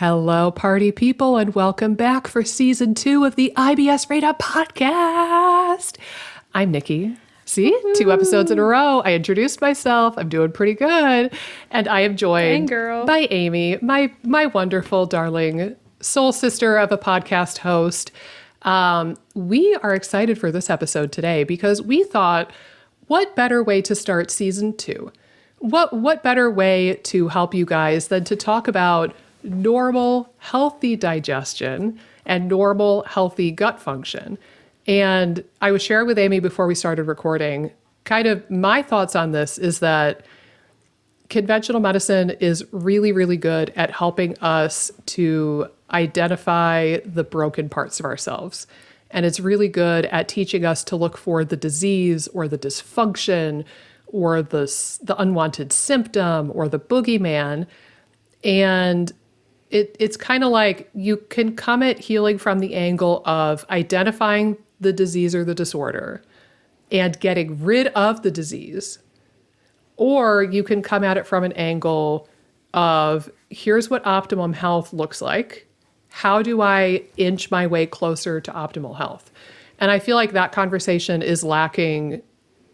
Hello, party people, and welcome back for season 2 of the IBS Radar podcast. I'm Nikki. See, 2 episodes in a row. I introduced myself. I'm doing pretty good. And I am joined by Amy, my wonderful, darling soul sister of a podcast host. We are excited for this episode today because we thought, what better way to start season 2? What better way to help you guys than to talk about normal, healthy digestion and normal, healthy gut function. And I was sharing with Amy before we started recording, kind of my thoughts on this is that conventional medicine is really, really good at helping us to identify the broken parts of ourselves. And it's really good at teaching us to look for the disease or the dysfunction or the unwanted symptom or the boogeyman. And it's kind of like you can come at healing from the angle of identifying the disease or the disorder and getting rid of the disease. Or you can come at it from an angle of, here's what optimum health looks like. How do I inch my way closer to optimal health? And I feel like that conversation is lacking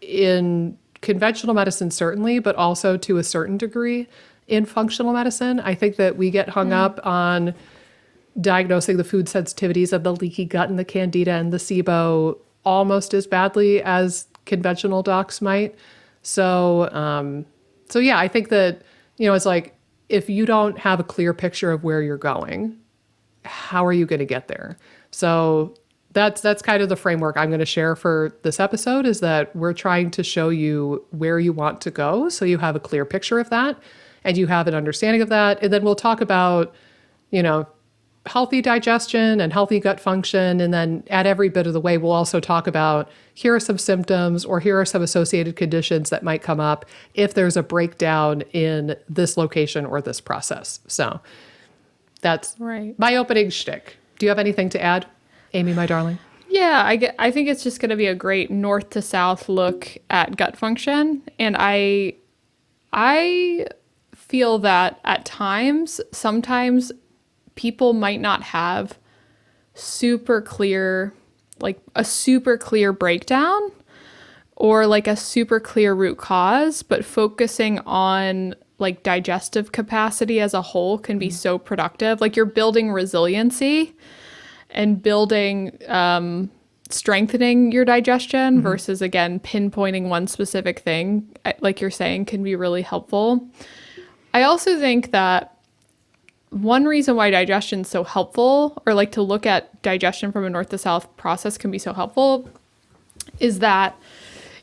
in conventional medicine, certainly, but also to a certain degree in functional medicine. I think that we get hung up on diagnosing the food sensitivities of the leaky gut and the candida and the SIBO almost as badly as conventional docs might. So yeah, I think that, it's like, if you don't have a clear picture of where you're going, how are you going to get there? So that's kind of the framework I'm going to share for this episode, is that we're trying to show you where you want to go so you have a clear picture of that and you have an understanding of that. And then we'll talk about, healthy digestion and healthy gut function. And then at every bit of the way, we'll also talk about, here are some symptoms or here are some associated conditions that might come up if there's a breakdown in this location or this process. So that's my opening shtick. Do you have anything to add, Amy, my darling? Yeah, I think it's just going to be a great north to south look at gut function. And I feel that at times, sometimes people might not have super clear breakdown or like a super clear root cause, but focusing on like digestive capacity as a whole can be so productive. Like you're building resiliency and building, strengthening your digestion versus, again, pinpointing one specific thing, like you're saying, can be really helpful. I also think that one reason why digestion is so helpful, or like to look at digestion from a north to south process can be so helpful, is that,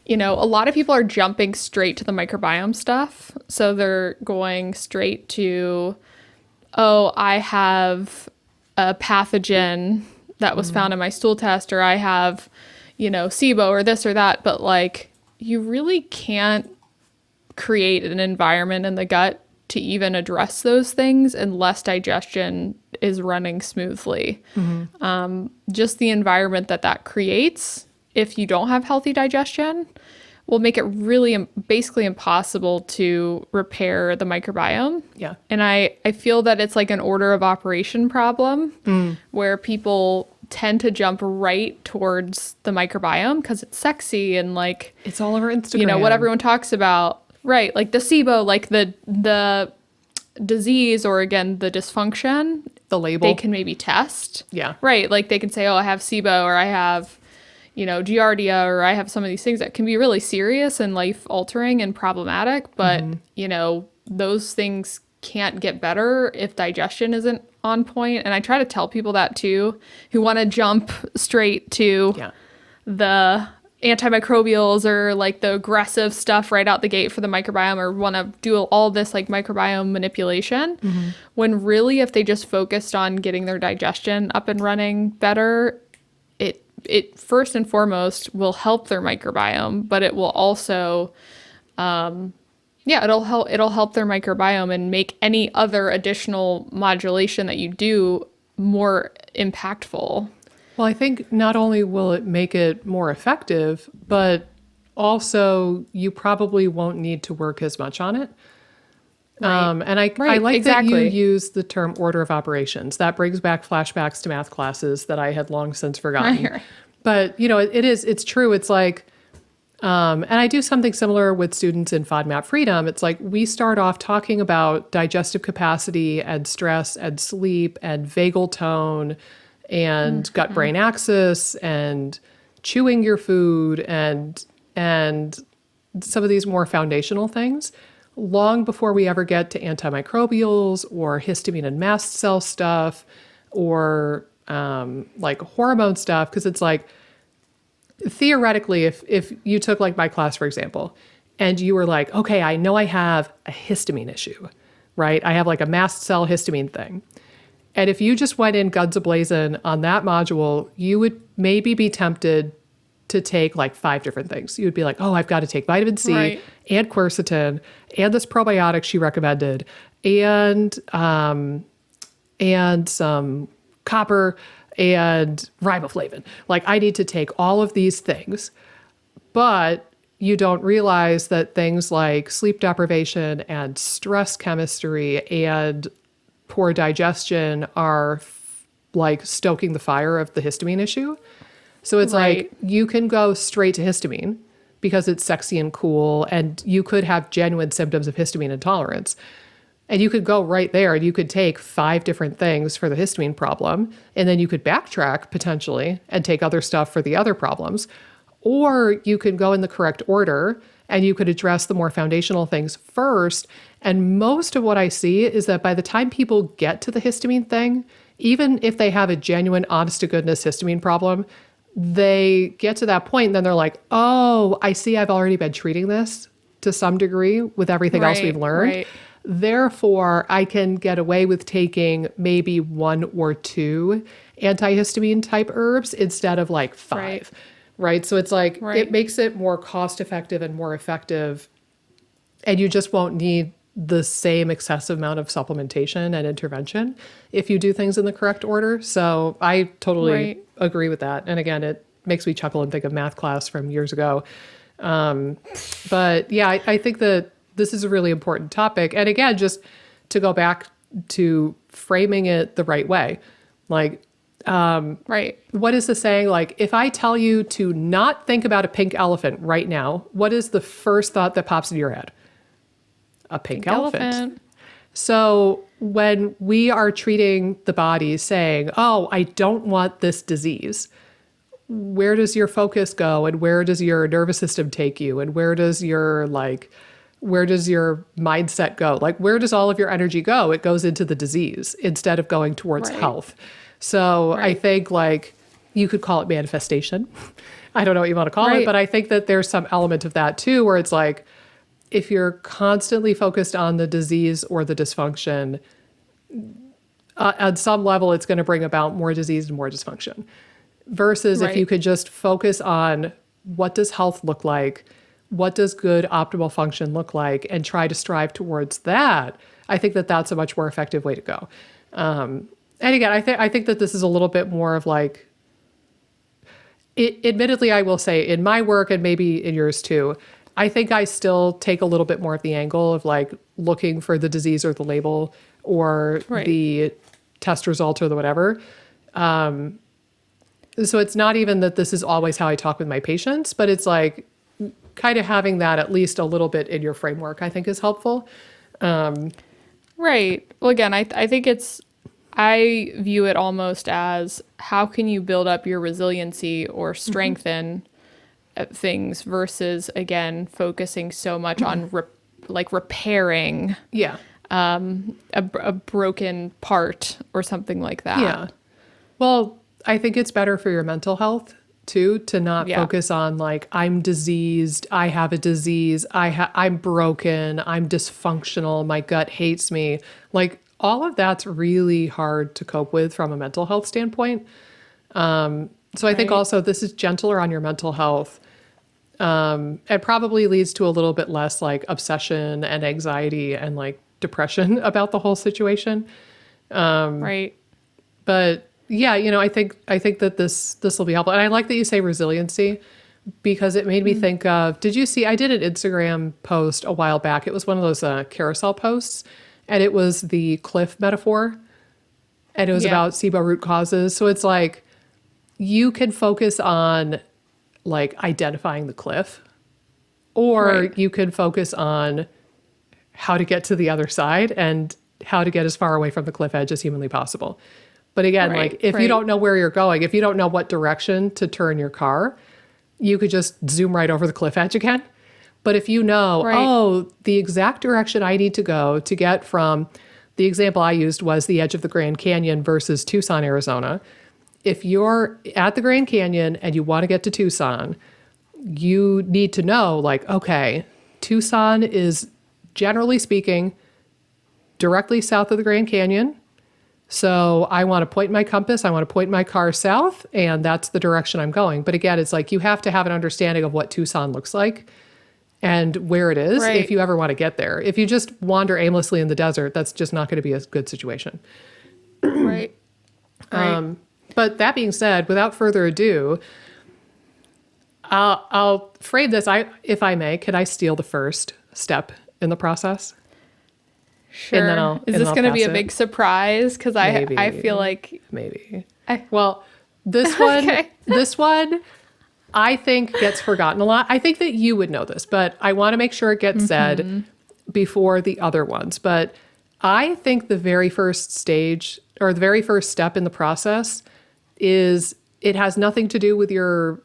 a lot of people are jumping straight to the microbiome stuff. So they're going straight to, I have a pathogen that was found in my stool test, or I have, SIBO or this or that. But like, you really can't create an environment in the gut to even address those things unless digestion is running smoothly. Just the environment that creates, if you don't have healthy digestion, will make it really basically impossible to repair the microbiome. Yeah. And I feel that it's like an order of operation problem where people tend to jump right towards the microbiome because it's sexy and like it's all over Instagram. What everyone talks about. Right, like the SIBO, like the disease, or again, the dysfunction. The label. They can maybe test. Yeah. Right, like they can say, I have SIBO, or I have, Giardia, or I have some of these things that can be really serious and life-altering and problematic. But, those things can't get better if digestion isn't on point. And I try to tell people that too, who want to jump straight to the antimicrobials or like the aggressive stuff right out the gate for the microbiome, or want to do all this like microbiome manipulation, when really if they just focused on getting their digestion up and running better, it first and foremost will help their microbiome, but it will also it'll help their microbiome and make any other additional modulation that you do more impactful. Well, I think not only will it make it more effective, but also you probably won't need to work as much on it. And I Right, like that you exactly. use the term order of operations. That brings back flashbacks to math classes that I had long since forgotten. Right. But, it's true. It's like, and I do something similar with students in FODMAP Freedom. It's like we start off talking about digestive capacity and stress and sleep and vagal tone and gut-brain axis and chewing your food and some of these more foundational things long before we ever get to antimicrobials or histamine and mast cell stuff or like hormone stuff. Because it's like, theoretically, if you took like my class, for example, and you were like, okay, I know I have a histamine issue, right? I have like a mast cell histamine thing. And if you just went in guns a-blazing on that module, you would maybe be tempted to take like 5 different things. You would be like, oh, I've got to take vitamin C Right. and quercetin and this probiotic she recommended and some copper and riboflavin. Like I need to take all of these things, but you don't realize that things like sleep deprivation and stress chemistry and poor digestion are like stoking the fire of the histamine issue. So it's Right. like you can go straight to histamine because it's sexy and cool, and you could have genuine symptoms of histamine intolerance. And you could go right there and you could take 5 different things for the histamine problem, and then you could backtrack potentially and take other stuff for the other problems. Or you could go in the correct order and you could address the more foundational things first. And most of what I see is that by the time people get to the histamine thing, even if they have a genuine, honest to goodness histamine problem, they get to that point and then they're like, oh, I see I've already been treating this to some degree with everything else we've learned. Right. Therefore, I can get away with taking maybe 1 or 2 antihistamine type herbs instead of like 5. Right. So it's like Right. it makes it more cost effective and more effective. And you just won't need the same excessive amount of supplementation and intervention if you do things in the correct order. So I totally Right. agree with that. And again, it makes me chuckle and think of math class from years ago. But yeah, I think that this is a really important topic. And again, just to go back to framing it the right way, like, Right. what is the saying? Like, if I tell you to not think about a pink elephant right now, what is the first thought that pops into your head? A pink elephant. So when we are treating the body saying, oh, I don't want this disease, where does your focus go? And where does your nervous system take you? And where does your mindset go? Like, where does all of your energy go? It goes into the disease instead of going towards Right. health. So I Right. think like you could call it manifestation. I don't know what you want to call it, Right. but I think that there's some element of that too, where it's like, if you're constantly focused on the disease or the dysfunction, at some level, it's going to bring about more disease and more dysfunction. Versus if Right. you could just focus on what does health look like, what does good optimal function look like, and try to strive towards that, I think that that's a much more effective way to go. And again, I think that this is a little bit more of like, admittedly, I will say in my work and maybe in yours too, I think I still take a little bit more of the angle of like looking for the disease or the label or Right. the test result or the whatever. So it's not even that this is always how I talk with my patients, but it's like kind of having that at least a little bit in your framework, I think is helpful. Right. Well, again, I think I view it almost as how can you build up your resiliency or strengthen things versus, again, focusing so much on repairing Yeah. a broken part or something like that. Yeah. Well, I think it's better for your mental health too, to not Yeah. focus on like, I'm diseased, I have a disease, I'm broken, I'm dysfunctional, my gut hates me. Like all of that's really hard to cope with from a mental health standpoint. So I think Right. also this is gentler on your mental health. It probably leads to a little bit less like obsession and anxiety and like depression about the whole situation. Right. But yeah, I think that this will be helpful. And I like that you say resiliency, because it made me think of, did you see, I did an Instagram post a while back. It was one of those carousel posts, and it was the cliff metaphor, and it was about SIBO root causes. So it's like, you can focus on like identifying the cliff, or you can focus on how to get to the other side and how to get as far away from the cliff edge as humanly possible. But again, like if you don't know where you're going, if you don't know what direction to turn your car, you could just zoom right over the cliff edge again. But if you know, oh, the exact direction I need to go to get from, the example I used was the edge of the Grand Canyon versus Tucson, Arizona. If you're at the Grand Canyon and you want to get to Tucson, you need to know, like, okay, Tucson is, generally speaking, directly south of the Grand Canyon. So I want to point my compass, I want to point my car south, and that's the direction I'm going. But again, it's like you have to have an understanding of what Tucson looks like and where it is if you ever want to get there. If you just wander aimlessly in the desert, that's just not going to be a good situation. But that being said, without further ado, I'll frame this, if I may. Can I steal the first step in the process? Sure. And then is this going to be a big surprise? Because I feel like maybe. Well, this one, this one, I think gets forgotten a lot. I think that you would know this, but I want to make sure it gets said before the other ones. But I think the very first stage, or the very first step in the process, is it has nothing to do with your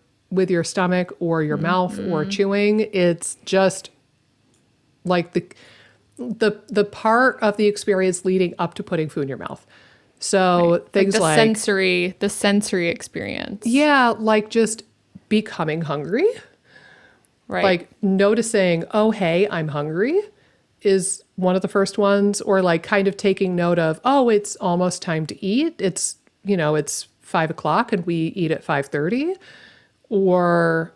stomach or your mouth or chewing. It's just like the part of the experience leading up to putting food in your mouth. So things like the sensory experience. Yeah, like just becoming hungry. Like noticing, oh, hey, I'm hungry is one of the first ones. Or like kind of taking note of, oh, it's almost time to eat. It's, it's 5:00 and we eat at 5:30. Or,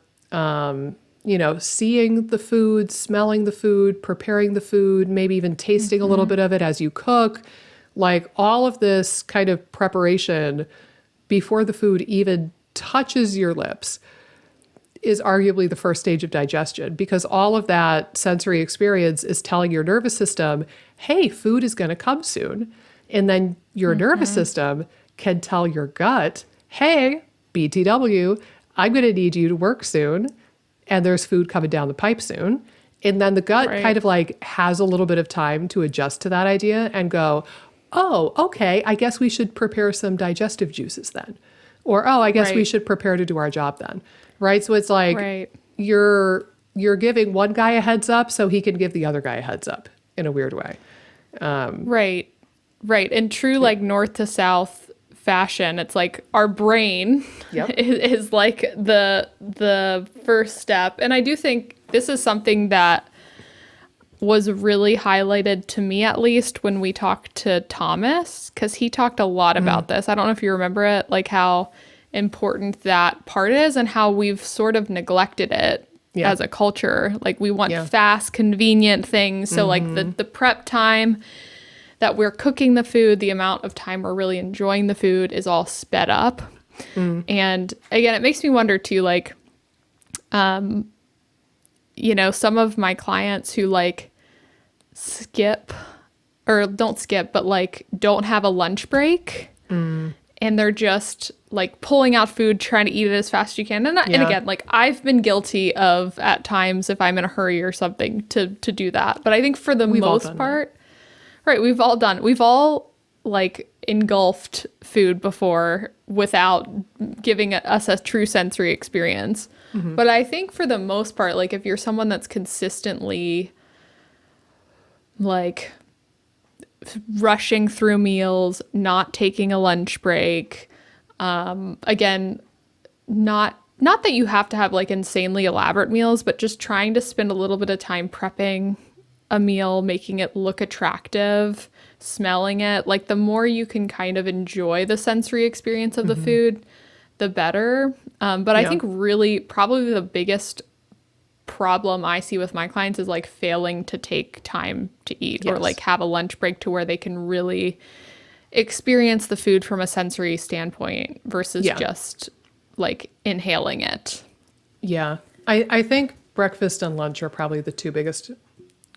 seeing the food, smelling the food, preparing the food, maybe even tasting a little bit of it as you cook. Like all of this kind of preparation before the food even touches your lips is arguably the first stage of digestion, because all of that sensory experience is telling your nervous system, hey, food is going to come soon. And then your nervous system can tell your gut, hey, BTW, I'm going to need you to work soon. And there's food coming down the pipe soon. And then the gut kind of like has a little bit of time to adjust to that idea and go, oh, okay, I guess we should prepare some digestive juices then. Or, oh, I guess we should prepare to do our job then. Right? So it's like you're giving one guy a heads up so he can give the other guy a heads up in a weird way. Right. In true like north to south fashion, it's like our brain is like the first step. And I do think this is something that was really highlighted to me, at least when we talked to Thomas, because he talked a lot about this. I don't know if you remember it, like how important that part is and how we've sort of neglected it as a culture. Like we want fast, convenient things. So like the prep time that we're cooking the food, the amount of time we're really enjoying the food is all sped up. And again, it makes me wonder too, like, some of my clients who like skip or don't skip, but like don't have a lunch break and they're just like pulling out food, trying to eat it as fast as you can. And again, like I've been guilty of at times if I'm in a hurry or something to do that. But I think for the most part, we've all like engulfed food before without giving us a true sensory experience. But I think for the most part, like if you're someone that's consistently like rushing through meals, not taking a lunch break, again, not that you have to have like insanely elaborate meals, but just trying to spend a little bit of time prepping a meal, making it look attractive, smelling it. Like the more you can kind of enjoy the sensory experience of the food, the better. But I think really probably the biggest problem I see with my clients is like failing to take time to eat or like have a lunch break to where they can really experience the food from a sensory standpoint versus just like inhaling it. Yeah. I think breakfast and lunch are probably the two biggest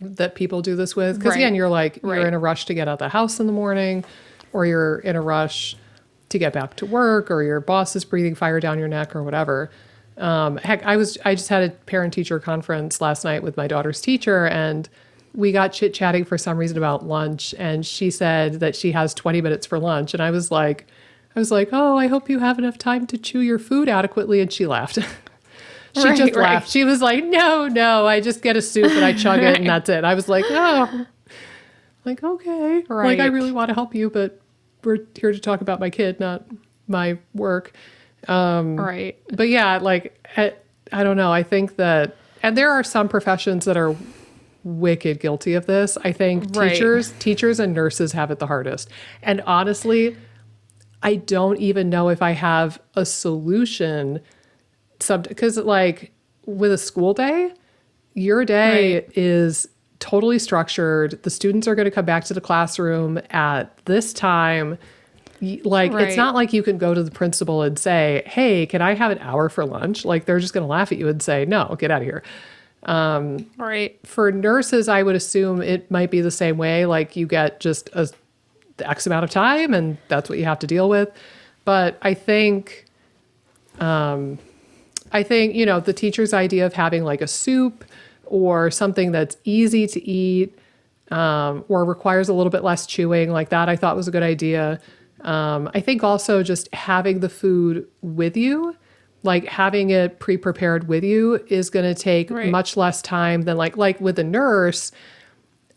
that people do this with. Because again, you're like, you're in a rush to get out of the house in the morning, or you're in a rush to get back to work, or your boss is breathing fire down your neck or whatever. Heck, I just had a parent teacher conference last night with my daughter's teacher, and we got chit chatting for some reason about lunch. And she said that she has 20 minutes for lunch. And I was like, oh, I hope you have enough time to chew your food adequately. And she laughed. She just laughed. She was like, no, I just get a soup and I chug it and that's it. I was like, oh, like, okay. Like, I really want to help you, but we're here to talk about my kid, not my work. But yeah, like, I don't know. I think that, and there are some professions that are wicked guilty of this. I think teachers and nurses have it the hardest. And honestly, I don't even know if I have a solution. Because like with a school day, your day is totally structured. The students are going to come back to the classroom at this time. Like, it's not like you can go to the principal and say, hey, can I have an hour for lunch? Like, they're just going to laugh at you and say, no, get out of here. For nurses, I would assume it might be the same way. Like, you get just the X amount of time and that's what you have to deal with. But I think, the teacher's idea of having like a soup or something that's easy to eat, or requires a little bit less chewing, like that, I thought was a good idea. I think also just having the food with you, like having it pre-prepared with you, is going to take much less time than like with a nurse.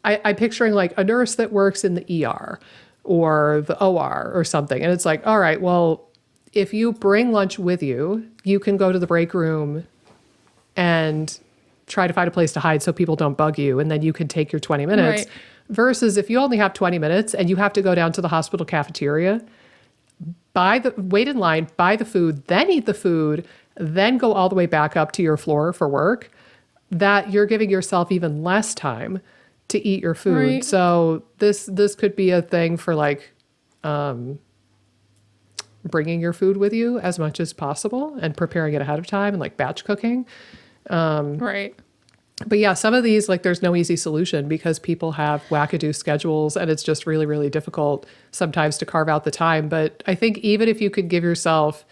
I'm picturing like a nurse that works in the ER or the OR or something. And it's like, all right, well, if you bring lunch with you, you can go to the break room and try to find a place to hide so people don't bug you. And then you can take your 20 minutes. Versus if you only have 20 minutes and you have to go down to the hospital cafeteria, wait in line, buy the food, then eat the food, then go all the way back up to your floor for work, that you're giving yourself even less time to eat your food. So this could be a thing for like, bringing your food with you as much as possible and preparing it ahead of time and like batch cooking. But yeah, some of these, like, there's no easy solution because people have wackadoo schedules and it's just really, really difficult sometimes to carve out the time. But I think even if you could give yourself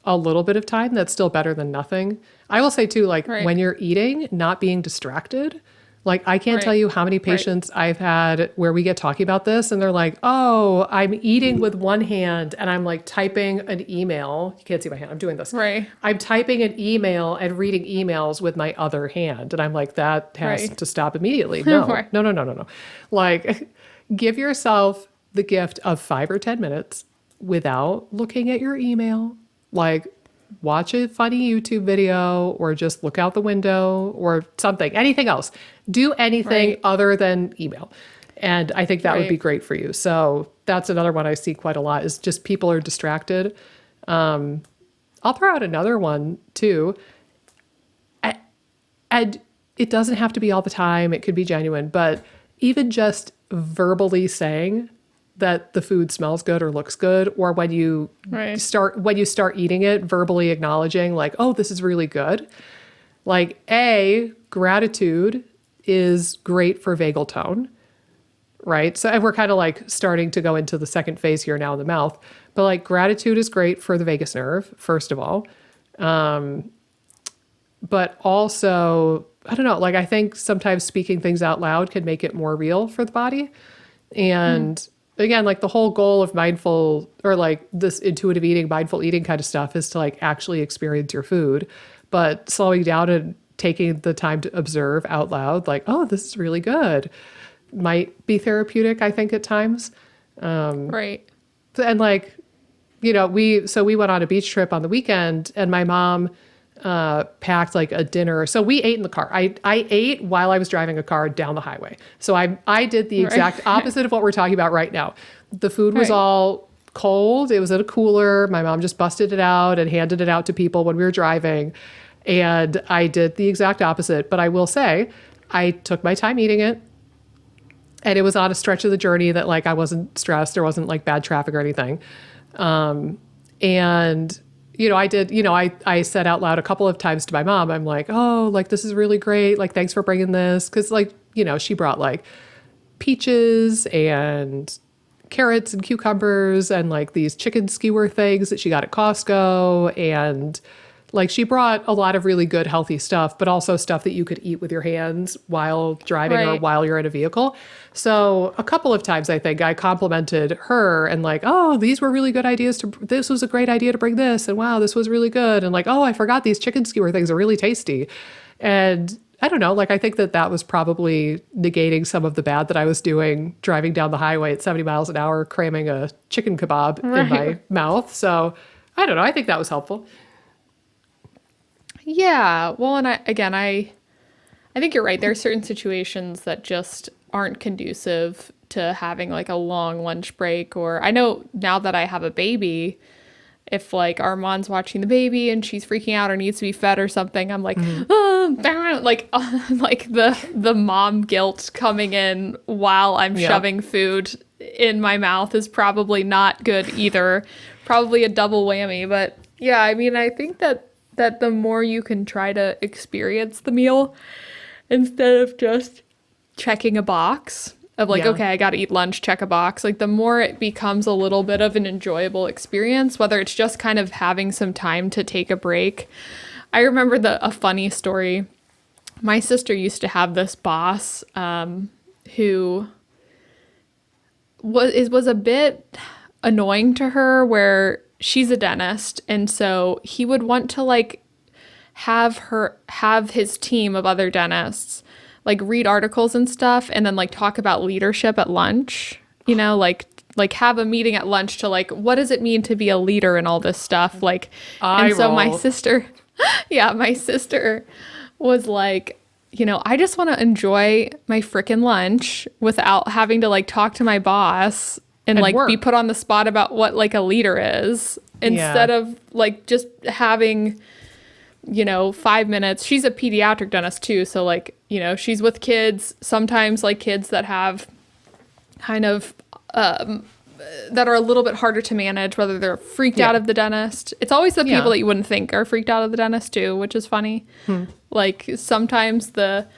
a little bit of time, that's still better than nothing. I will say too, like when you're eating, not being distracted. Like, I can't tell you how many patients I've had where we get talking about this and they're like, oh, I'm eating with one hand and I'm like typing an email. You can't see my hand. I'm doing this. I'm typing an email and reading emails with my other hand. And I'm like, that has to stop immediately. No. Like, give yourself the gift of 5 or 10 minutes without looking at your email. Like, watch a funny YouTube video or just look out the window or something, anything else. Do anything other than email. And I think that would be great for you. So that's another one I see quite a lot, is just people are distracted. I'll throw out another one too. And it doesn't have to be all the time. It could be genuine, but even just verbally saying that the food smells good or looks good, or when you start eating it, verbally acknowledging like, oh, this is really good. Like, gratitude is great for vagal tone, right? So, and we're kind of like starting to go into the second phase here now in the mouth, but like gratitude is great for the vagus nerve, first of all. But also, I don't know, like I think sometimes speaking things out loud can make it more real for the body. And again, like the whole goal of mindful, or like this intuitive eating, mindful eating kind of stuff, is to like actually experience your food, but slowing down and taking the time to observe out loud, like, oh, this is really good, might be therapeutic, I think, at times. And like, we went on a beach trip on the weekend and my mom packed like a dinner. So we ate in the car. I ate while I was driving a car down the highway. So I did the exact opposite of what we're talking about right now. The food was all cold. It was in a cooler. My mom just busted it out and handed it out to people when we were driving. And I did the exact opposite. But I will say, I took my time eating it. And it was on a stretch of the journey that like I wasn't stressed. There wasn't like bad traffic or anything. And I said out loud a couple of times to my mom, I'm like, oh, like, this is really great. Like, thanks for bringing this. Cause like, she brought like peaches and carrots and cucumbers and like these chicken skewer things that she got at Costco. And like, she brought a lot of really good, healthy stuff, but also stuff that you could eat with your hands while driving or while you're in a vehicle. So a couple of times, I think I complimented her and like, oh, these were really good ideas this was a great idea to bring this. And wow, this was really good. And like, oh, I forgot these chicken skewer things are really tasty. And I don't know, like, I think that was probably negating some of the bad that I was doing driving down the highway at 70 miles an hour, cramming a chicken kebab in my mouth. So I don't know. I think that was helpful. Yeah. Well, and I think you're right. There are certain situations that just aren't conducive to having like a long lunch break. Or I know now that I have a baby, if like Armand's watching the baby and she's freaking out or needs to be fed or something, I'm like, like the mom guilt coming in while I'm shoving food in my mouth is probably not good either. Probably a double whammy. But yeah, I mean, I think that the more you can try to experience the meal instead of just checking a box of like, okay, I got to eat lunch, check a box. Like the more it becomes a little bit of an enjoyable experience, whether it's just kind of having some time to take a break. I remember a funny story. My sister used to have this boss who was a bit annoying to her, where she's a dentist, and so he would want to like have his team of other dentists like read articles and stuff and then like talk about leadership at lunch, like have a meeting at lunch to like, what does it mean to be a leader and all this stuff, like. So my sister was like, I just want to enjoy my frickin' lunch without having to like talk to my boss and like work. Be put on the spot about what like a leader is, instead of like just having, 5 minutes. She's a pediatric dentist too. So like, she's with kids, sometimes like kids that have kind of, that are a little bit harder to manage, whether they're freaked out of the dentist. It's always the people that you wouldn't think are freaked out of the dentist too, which is funny. Like sometimes the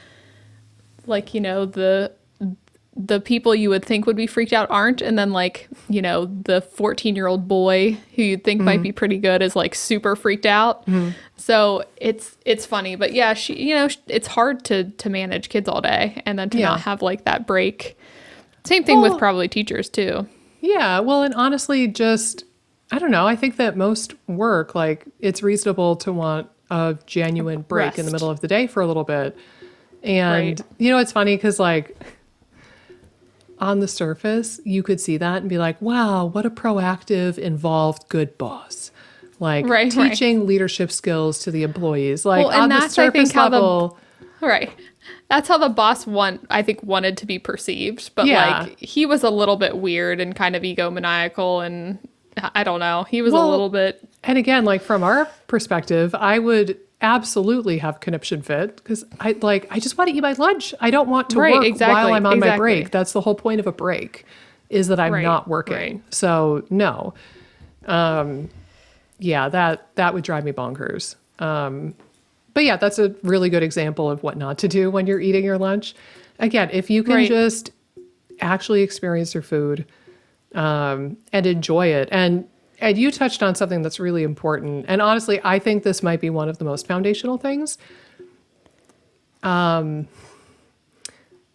people you would think would be freaked out aren't. And then like, the 14-year-old boy who you'd think might be pretty good is like super freaked out. So it's funny, but yeah, it's hard to manage kids all day and then to not have like that break. Same thing with probably teachers too. Yeah. Well, and honestly, just, I don't know. I think that most work, like it's reasonable to want a genuine break in the middle of the day for a little bit. And it's funny because like, on the surface, you could see that and be like, wow, what a proactive, involved, good boss. Like teaching leadership skills to the employees. Like on the surface level. That's how the boss wanted to be perceived. But like he was a little bit weird and kind of egomaniacal, and I don't know. He was a little bit. And again, like from our perspective, I would absolutely have conniption fit because I just want to eat my lunch. I don't want to work while I'm on my break. That's the whole point of a break, is that I'm not working. So no, that would drive me bonkers. But yeah, that's a really good example of what not to do when you're eating your lunch. Again, if you can just actually experience your food and enjoy it. And you touched on something that's really important. And honestly, I think this might be one of the most foundational things.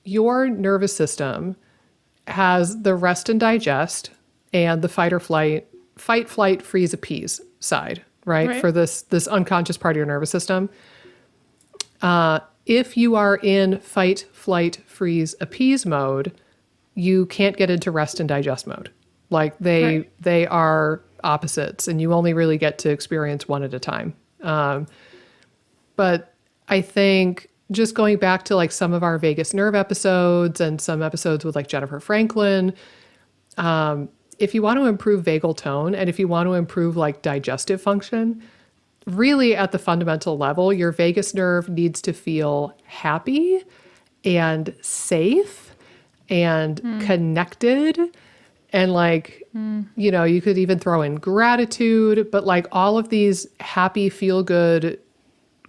Your nervous system has the rest and digest and the fight, flight, freeze, appease side, right? For this unconscious part of your nervous system. If you are in fight, flight, freeze, appease mode, you can't get into rest and digest mode. Like they are opposites, and you only really get to experience one at a time. But I think just going back to like some of our vagus nerve episodes and some episodes with like Jennifer Franklin, if you want to improve vagal tone and if you want to improve like digestive function, really at the fundamental level, your vagus nerve needs to feel happy and safe and connected And like, you know, you could even throw in gratitude, but like all of these happy, feel good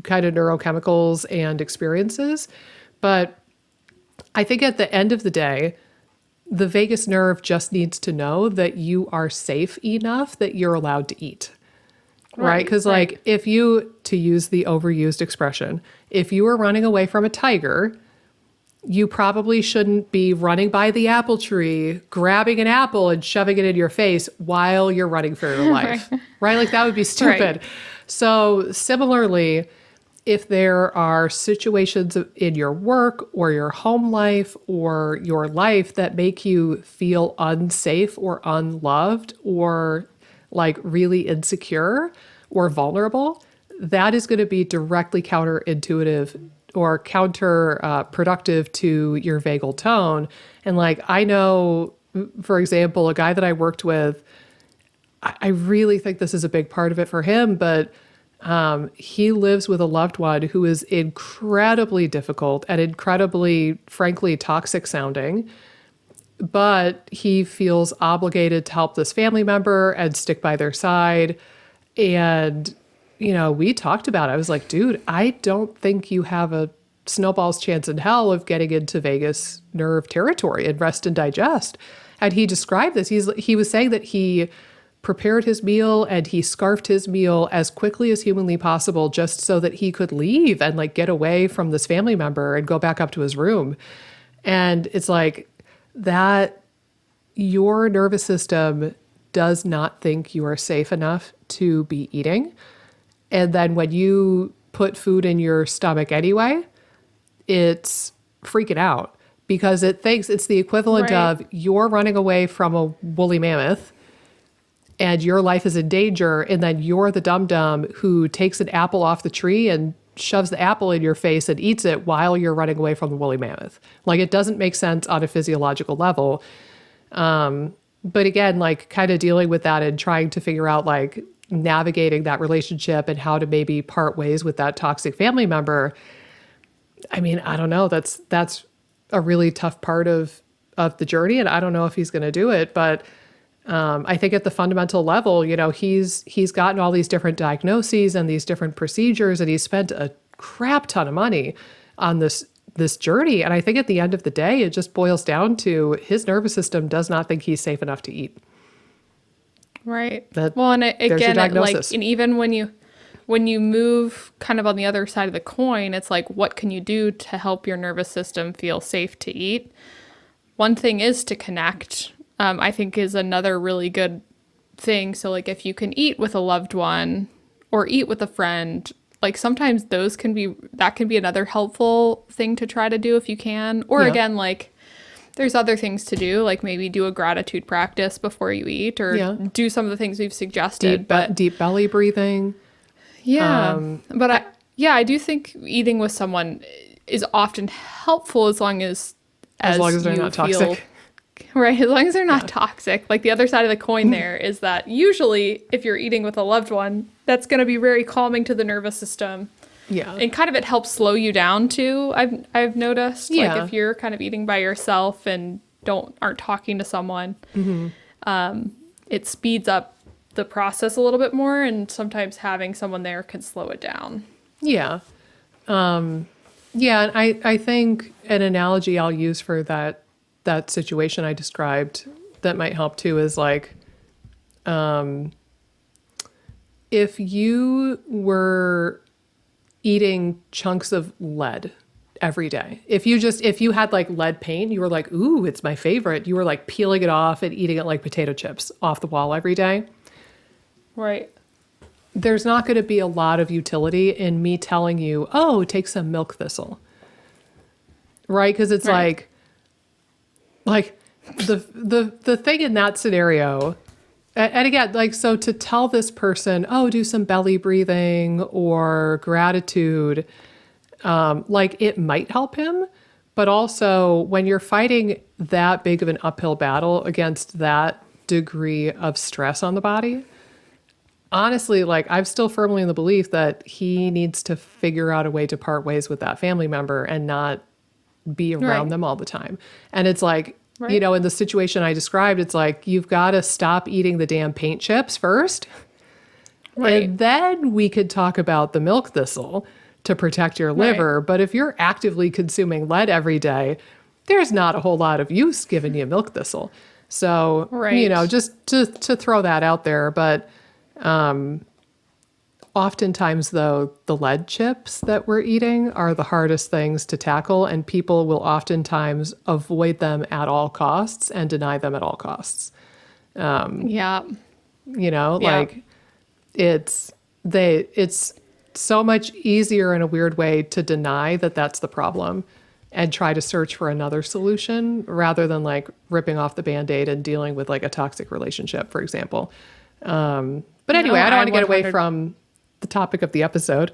kind of neurochemicals and experiences. But I think at the end of the day, the vagus nerve just needs to know that you are safe enough that you're allowed to eat. Right? Because like if you, to use the overused expression, if you were running away from a tiger, you probably shouldn't be running by the apple tree, grabbing an apple and shoving it in your face while you're running for your life. Right? Like that would be stupid. Right. So similarly, if there are situations in your work or your home life or your life that make you feel unsafe or unloved or like really insecure or vulnerable, that is going to be directly counterintuitive or counterproductive to your vagal tone. And like, I know, for example, a guy that I worked with, I really think this is a big part of it for him, but he lives with a loved one who is incredibly difficult and incredibly, frankly, toxic sounding. But he feels obligated to help this family member and stick by their side. And, you know, we talked about it. I was like, dude, I don't think you have a snowball's chance in hell of getting into vagus nerve territory and rest and digest. And he described this. He was saying that he prepared his meal and he scarfed his meal as quickly as humanly possible just so that he could leave and like get away from this family member and go back up to his room. And it's like that your nervous system does not think you are safe enough to be eating. And then when you put food in your stomach anyway, it's freaking out because it thinks it's the equivalent of you're running away from a woolly mammoth and your life is in danger, and then you're the dum-dum who takes an apple off the tree and shoves the apple in your face and eats it while you're running away from the woolly mammoth. Like, it doesn't make sense on a physiological level. But again, like kind of dealing with that and trying to figure out like navigating that relationship and how to maybe part ways with that toxic family member. I mean, I don't know. That's a really tough part of the journey, and I don't know if he's going to do it, but I think at the fundamental level, you know, he's gotten all these different diagnoses and these different procedures, and he's spent a crap ton of money on this journey. And I think at the end of the day, it just boils down to his nervous system does not think he's safe enough to eat. Right. Well, and again, and even when you move kind of on the other side of the coin, it's like, what can you do to help your nervous system feel safe to eat? One thing is to connect. I think is another really good thing. So like if you can eat with a loved one or eat with a friend, like sometimes that can be another helpful thing to try to do if you can. Or again, like there's other things to do, like maybe do a gratitude practice before you eat or do some of the things we've suggested. Deep belly breathing. Yeah. But I do think eating with someone is often helpful as long as they're not toxic. Right, as long as they're not toxic. Like the other side of the coin there is that usually if you're eating with a loved one, that's going to be very calming to the nervous system. Yeah. And kind of it helps slow you down too, I've noticed. Yeah. Like if you're kind of eating by yourself and aren't talking to someone, it speeds up the process a little bit more, and sometimes having someone there can slow it down. Yeah. And I think an analogy I'll use for that situation I described that might help too is like, if you were eating chunks of lead every day, if you had like lead paint, you were like, ooh, it's my favorite. You were like peeling it off and eating it like potato chips off the wall every day. Right. There's not going to be a lot of utility in me telling you, oh, take some milk thistle. Right? Because it's like the thing in that scenario, and again, like, so to tell this person, oh, do some belly breathing or gratitude, like it might help him, but also when you're fighting that big of an uphill battle against that degree of stress on the body, honestly, like I'm still firmly in the belief that he needs to figure out a way to part ways with that family member and not be around them all the time. And it's like, Right. You know, in the situation I described, it's like, you've got to stop eating the damn paint chips first. Right. And then we could talk about the milk thistle to protect your liver. But if you're actively consuming lead every day, there's not a whole lot of use giving you milk thistle. So, you know, Right. just to throw that out there. But oftentimes, though, the lead chips that we're eating are the hardest things to tackle, and people will oftentimes avoid them at all costs and deny them at all costs. Yeah. You know, Yeah. like it's so much easier in a weird way to deny that that's the problem and try to search for another solution rather than like ripping off the Band-Aid and dealing with like a toxic relationship, for example. But anyway, No, I don't want to get 100 away from the topic of the episode.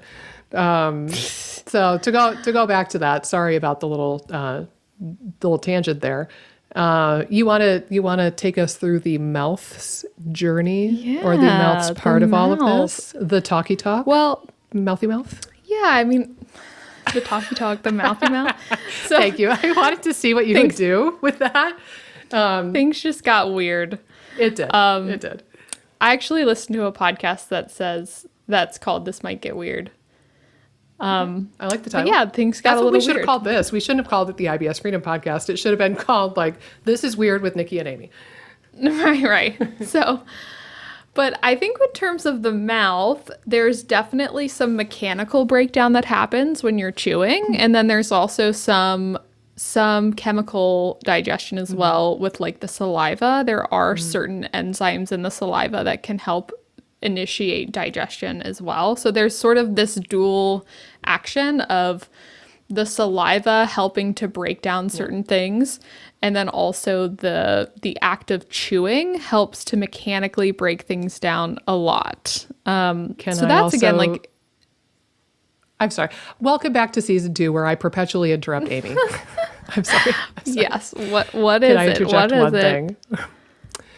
So to go back to that, sorry about the little tangent there. You want to take us through the mouth's journey or the mouth's part of all of this, the talky talk, Well, mouthy mouth. yeah, I mean, the talky talk, the mouthy mouth. So Thank you. I wanted to see what you would do with that. things just got weird. It did. It did. I actually listened to a podcast that's called "This Might Get Weird." I like the But title. yeah, things got That's a what we little should have weird. called this. We shouldn't have called it the IBS Freedom Podcast. It should have been called like "This is Weird with Nikki and Amy." Right. So, but I think in terms of the mouth, there's definitely some mechanical breakdown that happens when you're chewing, and then there's also some chemical digestion as well with like the saliva. There are certain enzymes in the saliva that can help initiate digestion as well. So there's sort of this dual action of the saliva helping to break down certain things, and then also the act of chewing helps to mechanically break things down a lot. So I that's also- again like I'm sorry. Welcome back to season 2, where I perpetually interrupt Amy. I'm sorry. yes. What is Can I it? interject What is one it? thing?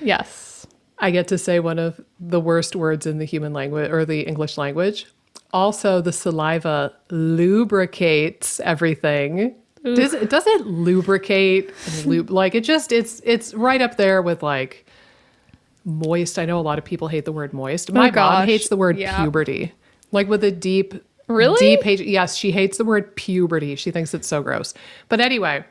Yes. I get to say one of the worst words in the human language or the English language. Also, the saliva lubricates everything. Does it lubricate? Like it's right up there with like moist. I know a lot of people hate the word moist. My mom gosh, hates the word yeah. puberty. Like with a deep, Really? deep hate. Yes, she hates the word puberty. She thinks it's so gross. But anyway,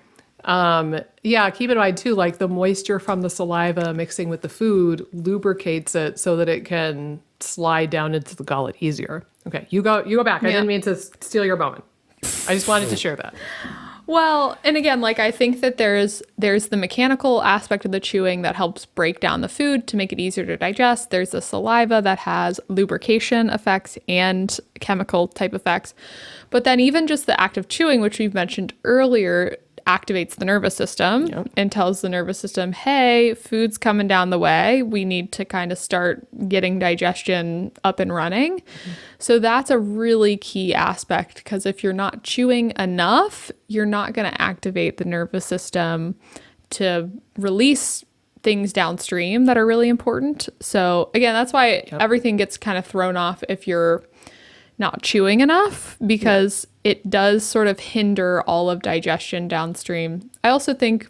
yeah, keep in mind too, like the moisture from the saliva mixing with the food lubricates it so that it can slide down into the gullet easier. Okay, you go back. I Yeah. didn't mean to steal your moment. I just wanted to share that. Well, and again, like I think that there's the mechanical aspect of the chewing that helps break down the food to make it easier to digest. There's the saliva that has lubrication effects and chemical type effects. But then even just the act of chewing, which we've mentioned earlier, activates the nervous system and tells the nervous system, hey, food's coming down the way. We need to kind of start getting digestion up and running. So that's a really key aspect, because if you're not chewing enough, you're not going to activate the nervous system to release things downstream that are really important. So again, that's why everything gets kind of thrown off if you're not chewing enough, because it does sort of hinder all of digestion downstream. I also think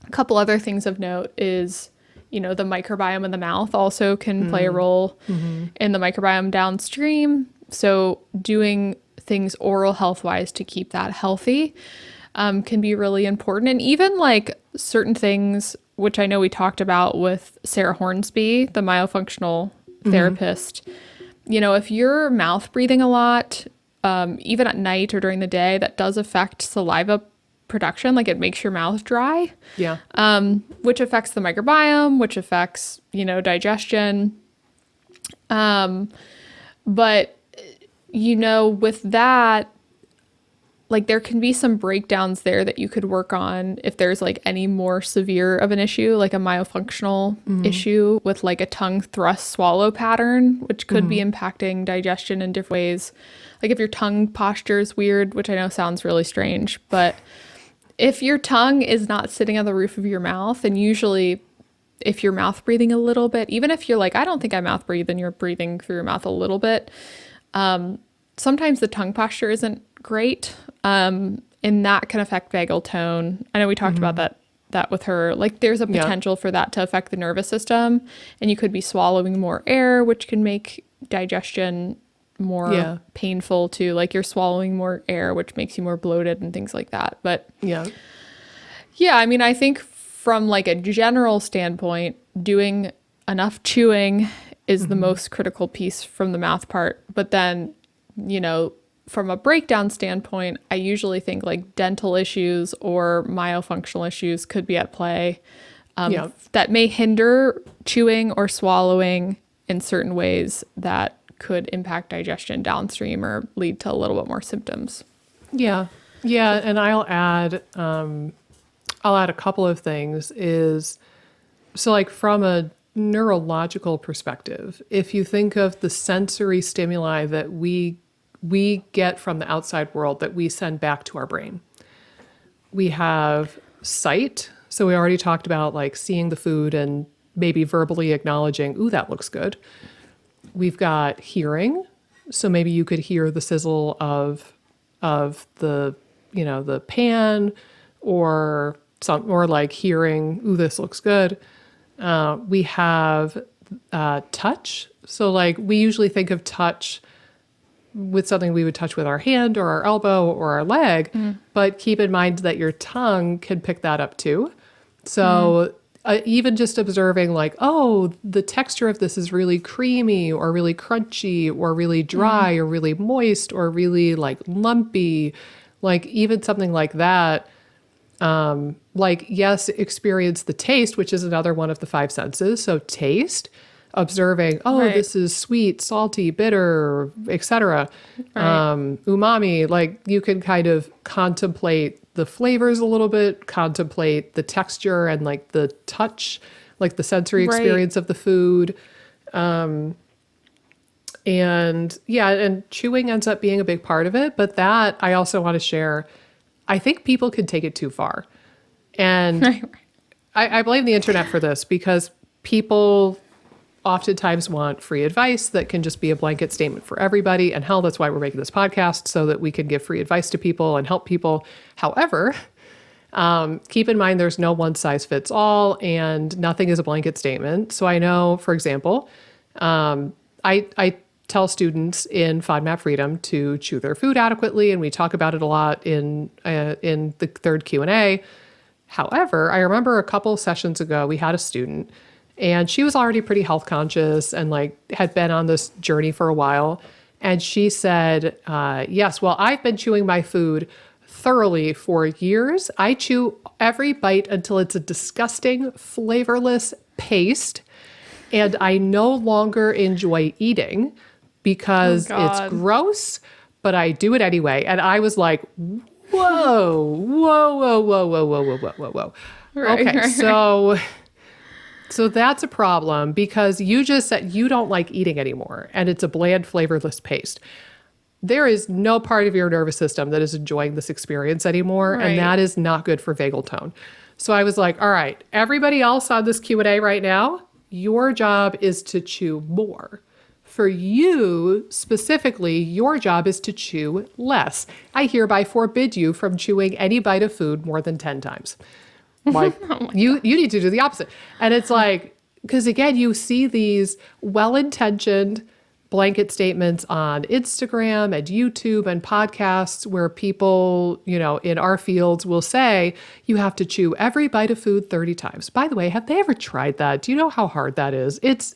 a couple other things of note is, the microbiome in the mouth also can play a role in the microbiome downstream. So doing things oral health wise to keep that healthy can be really important. And even like certain things, which I know we talked about with Sarah Hornsby, the myofunctional therapist, if you're mouth breathing a lot, even at night or during the day, that does affect saliva production. Like it makes your mouth dry. Yeah. Which affects the microbiome, which affects, digestion. But, with that, like there can be some breakdowns there that you could work on if there's like any more severe of an issue, like a myofunctional issue with like a tongue thrust swallow pattern, which could be impacting digestion in different ways. Like if your tongue posture is weird, which I know sounds really strange, but if your tongue is not sitting on the roof of your mouth, and usually if you're mouth breathing a little bit, even if you're like, I don't think I mouth breathe, and you're breathing through your mouth a little bit, sometimes the tongue posture isn't great. And that can affect vagal tone. I know we talked about that that with her. Like there's a potential for that to affect the nervous system, and you could be swallowing more air, which can make digestion more painful too. Like you're swallowing more air, which makes you more bloated and things like that. But yeah, I mean, I think from like a general standpoint, doing enough chewing is the most critical piece from the mouth part. But then, you know, from a breakdown standpoint, I usually think like dental issues or myofunctional issues could be at play that may hinder chewing or swallowing in certain ways that could impact digestion downstream or lead to a little bit more symptoms. Yeah. And I'll add a couple of things so like from a neurological perspective, if you think of the sensory stimuli that we get from the outside world that we send back to our brain, we have sight. So we already talked about like seeing the food and maybe verbally acknowledging, ooh, that looks good. We've got hearing. So maybe you could hear the sizzle of the, you know, the pan or like hearing, ooh, this looks good. We have touch. So like we usually think of touch with something we would touch with our hand or our elbow or our leg, but keep in mind that your tongue can pick that up too. So even just observing like, oh, the texture of this is really creamy or really crunchy or really dry or really moist or really like lumpy, like even something like that. Like, yes, experience the taste, which is another one of the five senses. So taste, observing, this is sweet, salty, bitter, etc. Umami, like you can kind of contemplate the flavors a little bit, contemplate the texture and like the touch, like the sensory experience of the food. And chewing ends up being a big part of it. But that I also want to share, I think people can take it too far. And I blame the internet for this because people oftentimes want free advice that can just be a blanket statement for everybody. And hell, that's why we're making this podcast, so that we can give free advice to people and help people. However, keep in mind there's no one size fits all and nothing is a blanket statement. So I know, for example, I tell students in FODMAP Freedom to chew their food adequately, and we talk about it a lot in the third Q&A. However, I remember a couple sessions ago, we had a student and she was already pretty health conscious and like had been on this journey for a while. And she said, yes, well, I've been chewing my food thoroughly for years. I chew every bite until it's a disgusting, flavorless paste. And I no longer enjoy eating because it's gross, but I do it anyway. And I was like, whoa. Okay, so that's a problem because you just said you don't like eating anymore and it's a bland, flavorless paste. There is no part of your nervous system that is enjoying this experience anymore, and that is not good for vagal tone. So I was like, all right, everybody else on this Q&A right now, your job is to chew more. For you specifically, your job is to chew less. I hereby forbid you from chewing any bite of food more than 10 times. Like you need to do the opposite. And it's like, because again, you see these well-intentioned blanket statements on Instagram and YouTube and podcasts where people, you know, in our fields will say, you have to chew every bite of food 30 times. By the way, have they ever tried that? Do you know how hard that is? It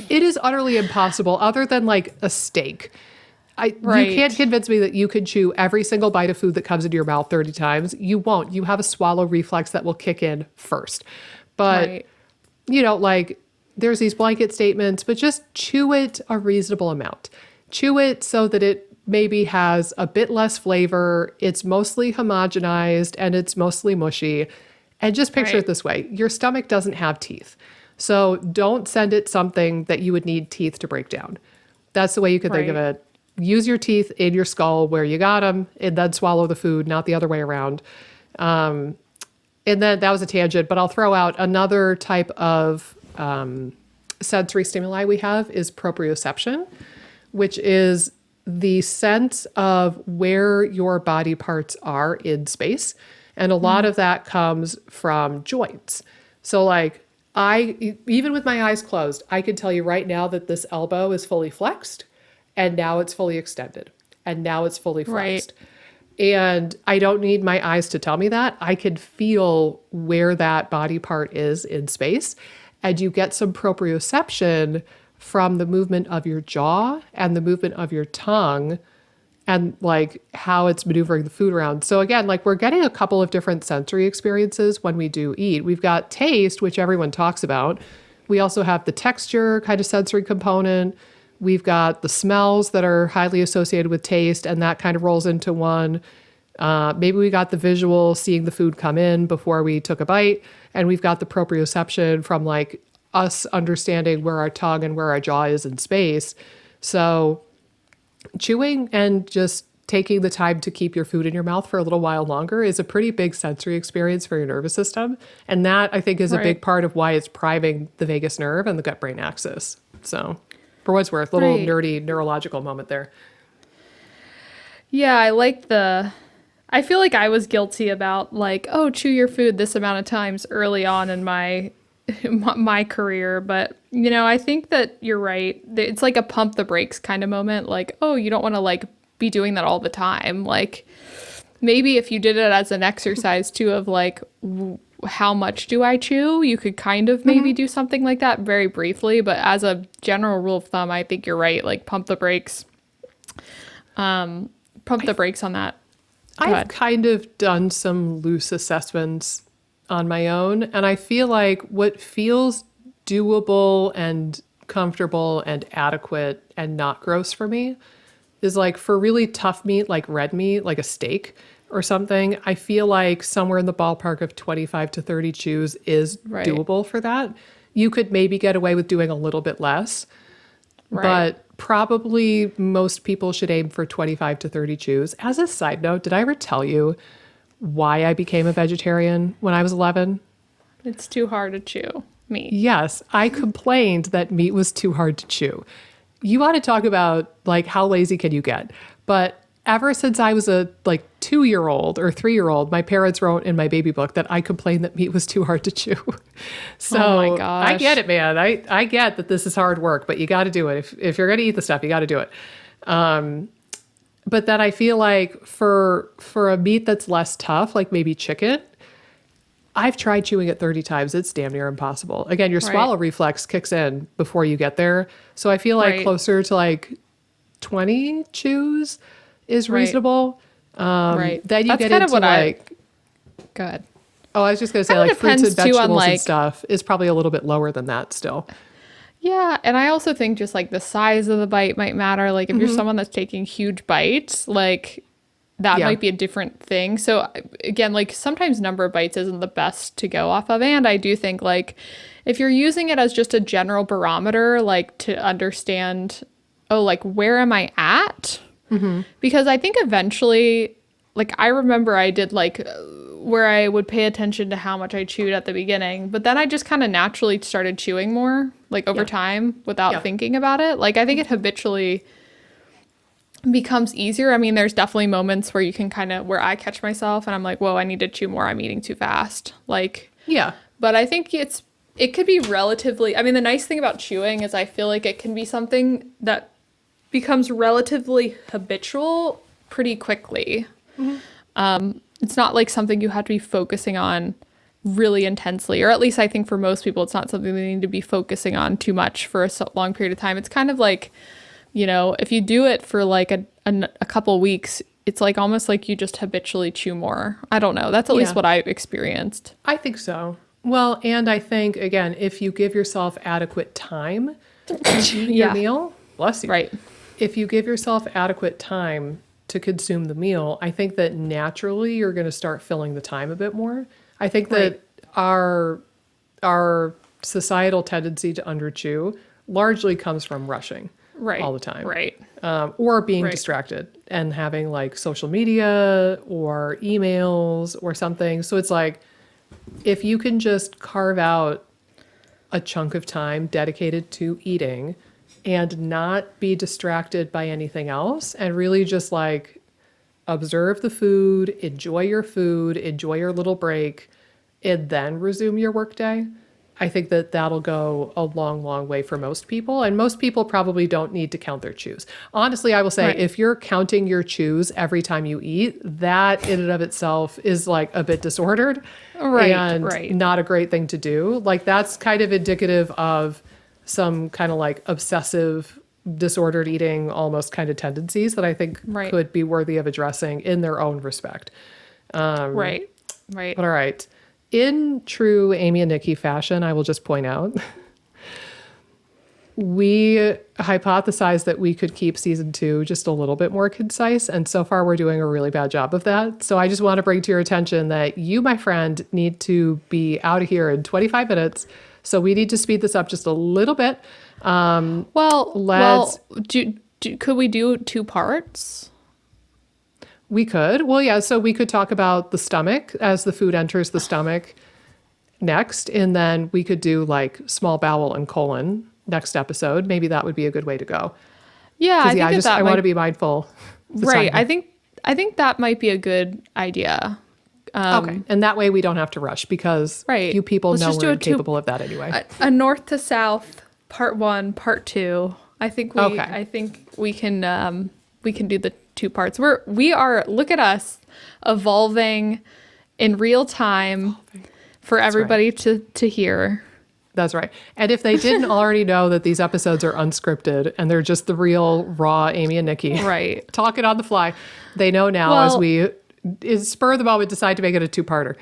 is utterly impossible other than like a steak. You can't convince me that you could chew every single bite of food that comes into your mouth 30 times. You won't. You have a swallow reflex that will kick in first. But, you know, like there's these blanket statements, but just chew it a reasonable amount. Chew it so that it maybe has a bit less flavor. It's mostly homogenized and it's mostly mushy. And just picture it this way. Your stomach doesn't have teeth. So don't send it something that you would need teeth to break down. That's the way you could think of it. Use your teeth in your skull where you got them and then swallow the food, not the other way around. And then that was a tangent, but I'll throw out another type of sensory stimuli we have is proprioception, which is the sense of where your body parts are in space. And a lot of that comes from joints. So like even with my eyes closed, I can tell you right now that this elbow is fully flexed and now it's fully extended and now it's fully flexed. And I don't need my eyes to tell me that. I can feel where that body part is in space. And you get some proprioception from the movement of your jaw and the movement of your tongue and like how it's maneuvering the food around. So again, like we're getting a couple of different sensory experiences when we do eat. We've got taste, which everyone talks about. We also have the texture kind of sensory component. We've got the smells that are highly associated with taste, and that kind of rolls into one. Maybe we got the visual, seeing the food come in before we took a bite, and we've got the proprioception from like us understanding where our tongue and where our jaw is in space. So chewing and just taking the time to keep your food in your mouth for a little while longer is a pretty big sensory experience for your nervous system. And that I think is a big part of why it's priming the vagus nerve and the gut-brain axis. So for what it's worth, little nerdy neurological moment there. Yeah, I feel like I was guilty about like, oh, chew your food this amount of times early on in my career. But, you know, I think that you're right. It's like a pump the brakes kind of moment. Like, oh, you don't want to like be doing that all the time. Like maybe if you did it as an exercise too of like, how much do I chew? You could kind of maybe do something like that very briefly. But as a general rule of thumb, I think you're right. Like pump the brakes. Pump the brakes on that. I've kind of done some loose assessments on my own, and I feel like what feels doable and comfortable and adequate and not gross for me is like for really tough meat, like red meat, like a steak or something, I feel like somewhere in the ballpark of 25 to 30 chews is doable for that. You could maybe get away with doing a little bit less, but probably most people should aim for 25 to 30 chews. As a side note, did I ever tell you why I became a vegetarian when I was 11? It's too hard to chew meat. Yes, I complained that meat was too hard to chew. You want to talk about like how lazy can you get? But ever since I was a like 2-year-old or 3-year-old, my parents wrote in my baby book that I complained that meat was too hard to chew. So oh my gosh. I get it, man. I get that this is hard work, but you got to do it. If you're going to eat the stuff, you got to do it. But then I feel like for a meat that's less tough, like maybe chicken, I've tried chewing it 30 times. It's damn near impossible. Again, your swallow reflex kicks in before you get there. So I feel like closer to like 20 chews is reasonable. Then you get into like... Go ahead. Oh, I was just going to say like fruits and vegetables and stuff is probably a little bit lower than that still. Yeah, and I also think just like the size of the bite might matter. Like if you're someone that's taking huge bites, like that might be a different thing. So again, like sometimes number of bites isn't the best to go off of. And I do think like if you're using it as just a general barometer, like to understand, oh, like where am I at? Because I think eventually, like I remember I did like where I would pay attention to how much I chewed at the beginning, but then I just kind of naturally started chewing more like over time without thinking about it. Like I think it habitually becomes easier. I mean, there's definitely moments where you can kind of, where I catch myself and I'm like, whoa, I need to chew more. I'm eating too fast. Like, but I think it could be relatively, I mean, the nice thing about chewing is I feel like it can be something that becomes relatively habitual pretty quickly. It's not like something you have to be focusing on really intensely, or at least I think for most people, it's not something they need to be focusing on too much for a long period of time. It's kind of like, you know, if you do it for like a couple weeks, it's like almost like you just habitually chew more. I don't know. That's at least what I experienced. I think so. Well, and I think, again, if you give yourself adequate time to eat your meal, bless you. If you give yourself adequate time to consume the meal, I think that naturally you're going to start filling the time a bit more. I think that our societal tendency to underchew largely comes from rushing all the time. Or being distracted and having like social media or emails or something. So it's like, if you can just carve out a chunk of time dedicated to eating and not be distracted by anything else and really just like observe the food, enjoy your little break, and then resume your workday, I think that that'll go a long, long way for most people. And most people probably don't need to count their chews. Honestly, I will say, if you're counting your chews every time you eat, that in and of itself is like a bit disordered and not a great thing to do. Like that's kind of indicative of some kind of like obsessive disordered eating almost kind of tendencies that I think could be worthy of addressing in their own respect. Right. But all right. In true Amy and Nikki fashion, I will just point out, we hypothesized that we could keep season 2 just a little bit more concise. And so far we're doing a really bad job of that. So I just want to bring to your attention that you, my friend, need to be out of here in 25 minutes. So we need to speed this up just a little bit. Could we do 2 parts? We could. Well, yeah. So we could talk about the stomach as the food enters the stomach next. And then we could do like small bowel and colon next episode. Maybe that would be a good way to go. Yeah. I want to be mindful. Right. I think that might be a good idea. Okay. And that way we don't have to rush because you people know we're incapable of that anyway. A north to south, part 1, part 2. I think we can do the 2 parts. We are look at us evolving in real time for everybody to hear. That's right. And if they didn't already know that these episodes are unscripted and they're just the real raw Amy and Nikki talking on the fly, they know now as we spur of the moment decide to make it a 2-parter.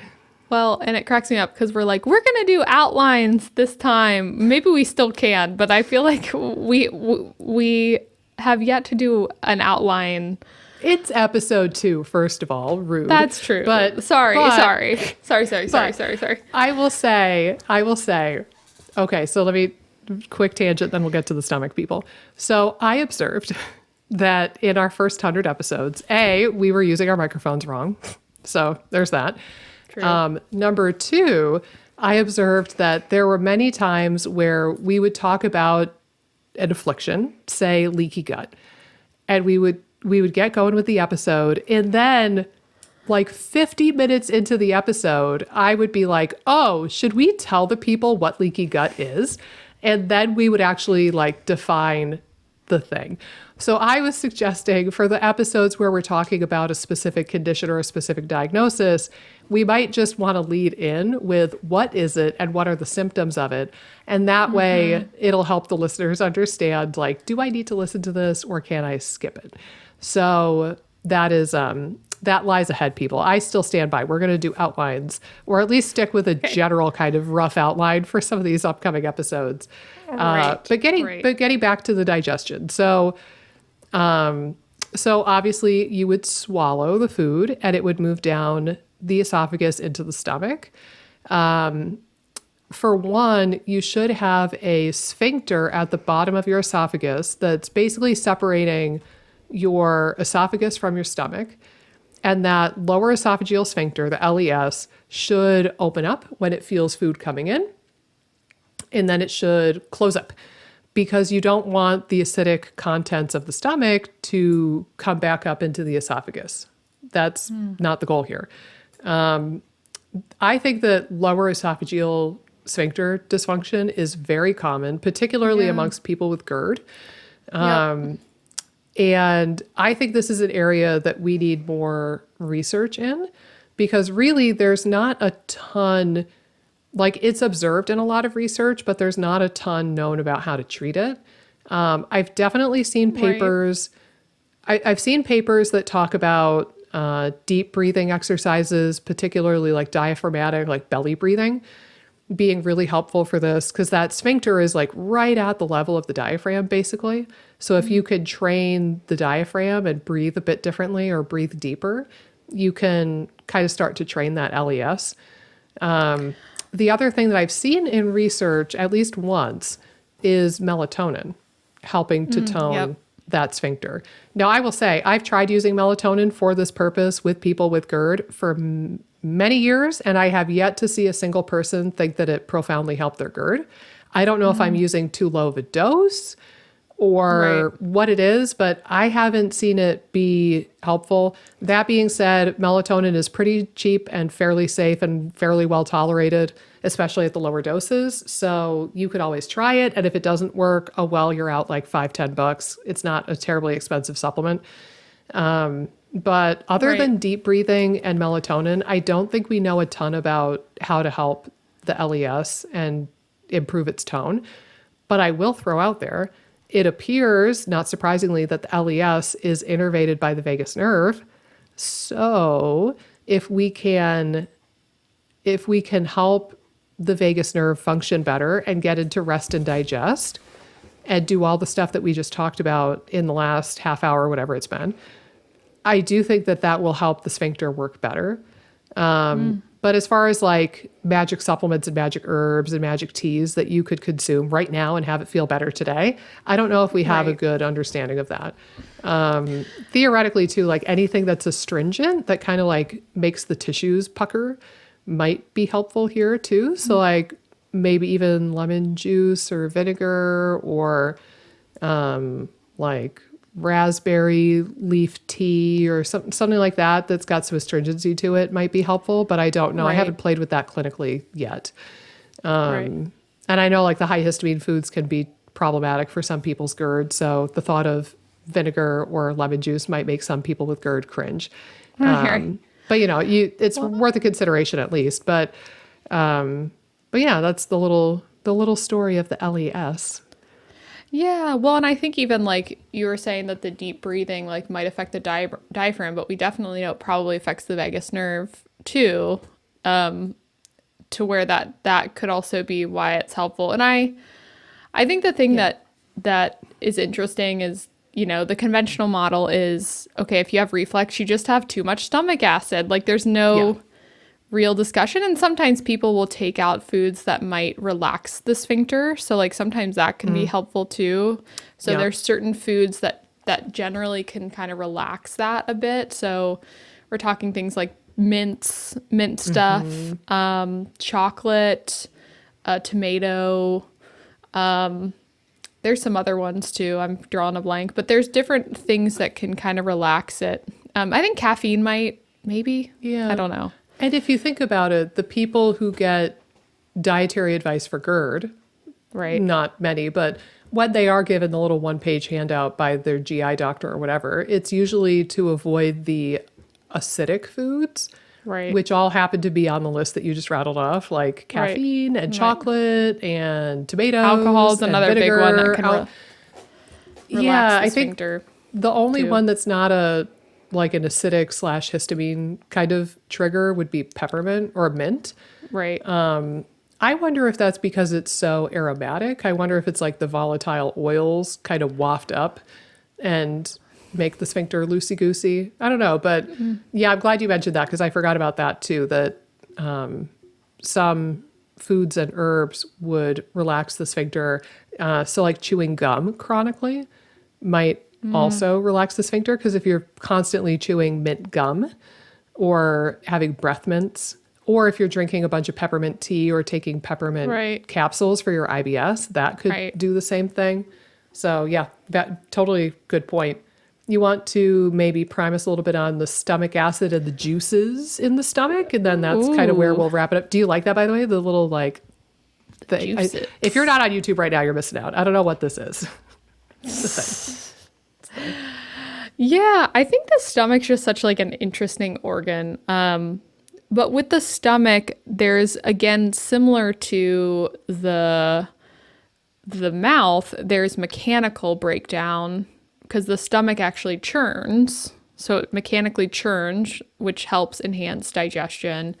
Well, and it cracks me up because we're like, we're going to do outlines this time. Maybe we still can, but I feel like we have yet to do an outline. It's episode 2, first of all. Rude. That's true. But sorry. I will say, okay, so let me, quick tangent, then we'll get to the stomach, people. So I observed that in our first 100 episodes, we were using our microphones wrong. So there's that. True. Number 2, I observed that there were many times where we would talk about an affliction, say leaky gut, and we would get going with the episode, and then like 50 minutes into the episode, I would be like, oh, should we tell the people what leaky gut is? And then we would actually like define the thing. So I was suggesting for the episodes where we're talking about a specific condition or a specific diagnosis, we might just want to lead in with what is it and what are the symptoms of it. And that way it'll help the listeners understand, like, do I need to listen to this or can I skip it? So that is, that lies ahead, people. I still stand by. We're going to do outlines or at least stick with a general kind of rough outline for some of these upcoming episodes. But getting back to the digestion. So obviously you would swallow the food and it would move down the esophagus into the stomach. For one, you should have a sphincter at the bottom of your esophagus that's basically separating your esophagus from your stomach. And that lower esophageal sphincter, the LES, should open up when it feels food coming in. And then it should close up because you don't want the acidic contents of the stomach to come back up into the esophagus. That's not the goal here. I think that lower esophageal sphincter dysfunction is very common, particularly amongst people with GERD. And I think this is an area that we need more research in because really there's not a ton, like it's observed in a lot of research, but there's not a ton known about how to treat it. I've definitely seen papers. I've seen papers that talk about deep breathing exercises, particularly like diaphragmatic, like belly breathing, being really helpful for this because that sphincter is like right at the level of the diaphragm, basically. So if you could train the diaphragm and breathe a bit differently or breathe deeper, you can kind of start to train that LES. The other thing that I've seen in research, at least once, is melatonin helping to tone that sphincter. Now, I will say I've tried using melatonin for this purpose with people with GERD for many years, and I have yet to see a single person think that it profoundly helped their GERD. I don't know if I'm using too low of a dose or what it is, but I haven't seen it be helpful. That being said, melatonin is pretty cheap and fairly safe and fairly well tolerated, especially at the lower doses. So you could always try it. And if it doesn't work, oh, well, you're out like $5-10. It's not a terribly expensive supplement. But other than deep breathing and melatonin, I don't think we know a ton about how to help the LES and improve its tone. But I will throw out there, it appears, not surprisingly, that the LES is innervated by the vagus nerve. So if we can help the vagus nerve function better and get into rest and digest and do all the stuff that we just talked about in the last half hour, whatever it's been, I do think that that will help the sphincter work better. But as far as like magic supplements and magic herbs and magic teas that you could consume right now and have it feel better today, I don't know if we have a good understanding of that. Theoretically too, like anything that's astringent that kind of like makes the tissues pucker might be helpful here too. So like maybe even lemon juice or vinegar or like raspberry leaf tea or something like that that's got some astringency to it might be helpful, but I don't know. I haven't played with that clinically yet. And I know like the high histamine foods can be problematic for some people's GERD. So the thought of vinegar or lemon juice might make some people with GERD cringe. But you know, it's worth a consideration at least. But yeah, that's the little story of the LES. Yeah, well, and I think even like you were saying that the deep breathing like might affect the diaphragm, but we definitely know it probably affects the vagus nerve too, to where that could also be why it's helpful. And I think the thing that is interesting is, you know, the conventional model is, okay, if you have reflux, you just have too much stomach acid. Like there's no real discussion. And sometimes people will take out foods that might relax the sphincter. So like sometimes that can be helpful too. So there's certain foods that generally can kind of relax that a bit. So we're talking things like mint stuff, chocolate, tomato. There's some other ones too. I'm drawing a blank, but there's different things that can kind of relax it. I think caffeine might, maybe. Yeah. I don't know. And if you think about it, the people who get dietary advice for GERD, not many, but when they are given the little one-page handout by their GI doctor or whatever, it's usually to avoid the acidic foods, which all happen to be on the list that you just rattled off, like caffeine and chocolate and tomatoes. Alcohol is another big one that can relax the sphincter. I think the only one that's not like an acidic / histamine kind of trigger would be peppermint or mint. I wonder if that's because it's so aromatic. I wonder if it's like the volatile oils kind of waft up and make the sphincter loosey-goosey. I don't know, but yeah, I'm glad you mentioned that because I forgot about that too, that some foods and herbs would relax the sphincter. So like chewing gum chronically might also relax the sphincter, because if you're constantly chewing mint gum or having breath mints, or if you're drinking a bunch of peppermint tea or taking peppermint capsules for your IBS, that could do the same thing. So yeah, that totally good point. You want to maybe prime us a little bit on the stomach acid and the juices in the stomach, and then that's kind of where we'll wrap it up. Do you like that, by the way? The little like thing. If you're not on YouTube right now, you're missing out. I don't know what this is. It's the thing. Yeah, I think the stomach's just such like an interesting organ. But with the stomach, there's again similar to the mouth, there's mechanical breakdown because the stomach actually churns. So it mechanically churns, which helps enhance digestion.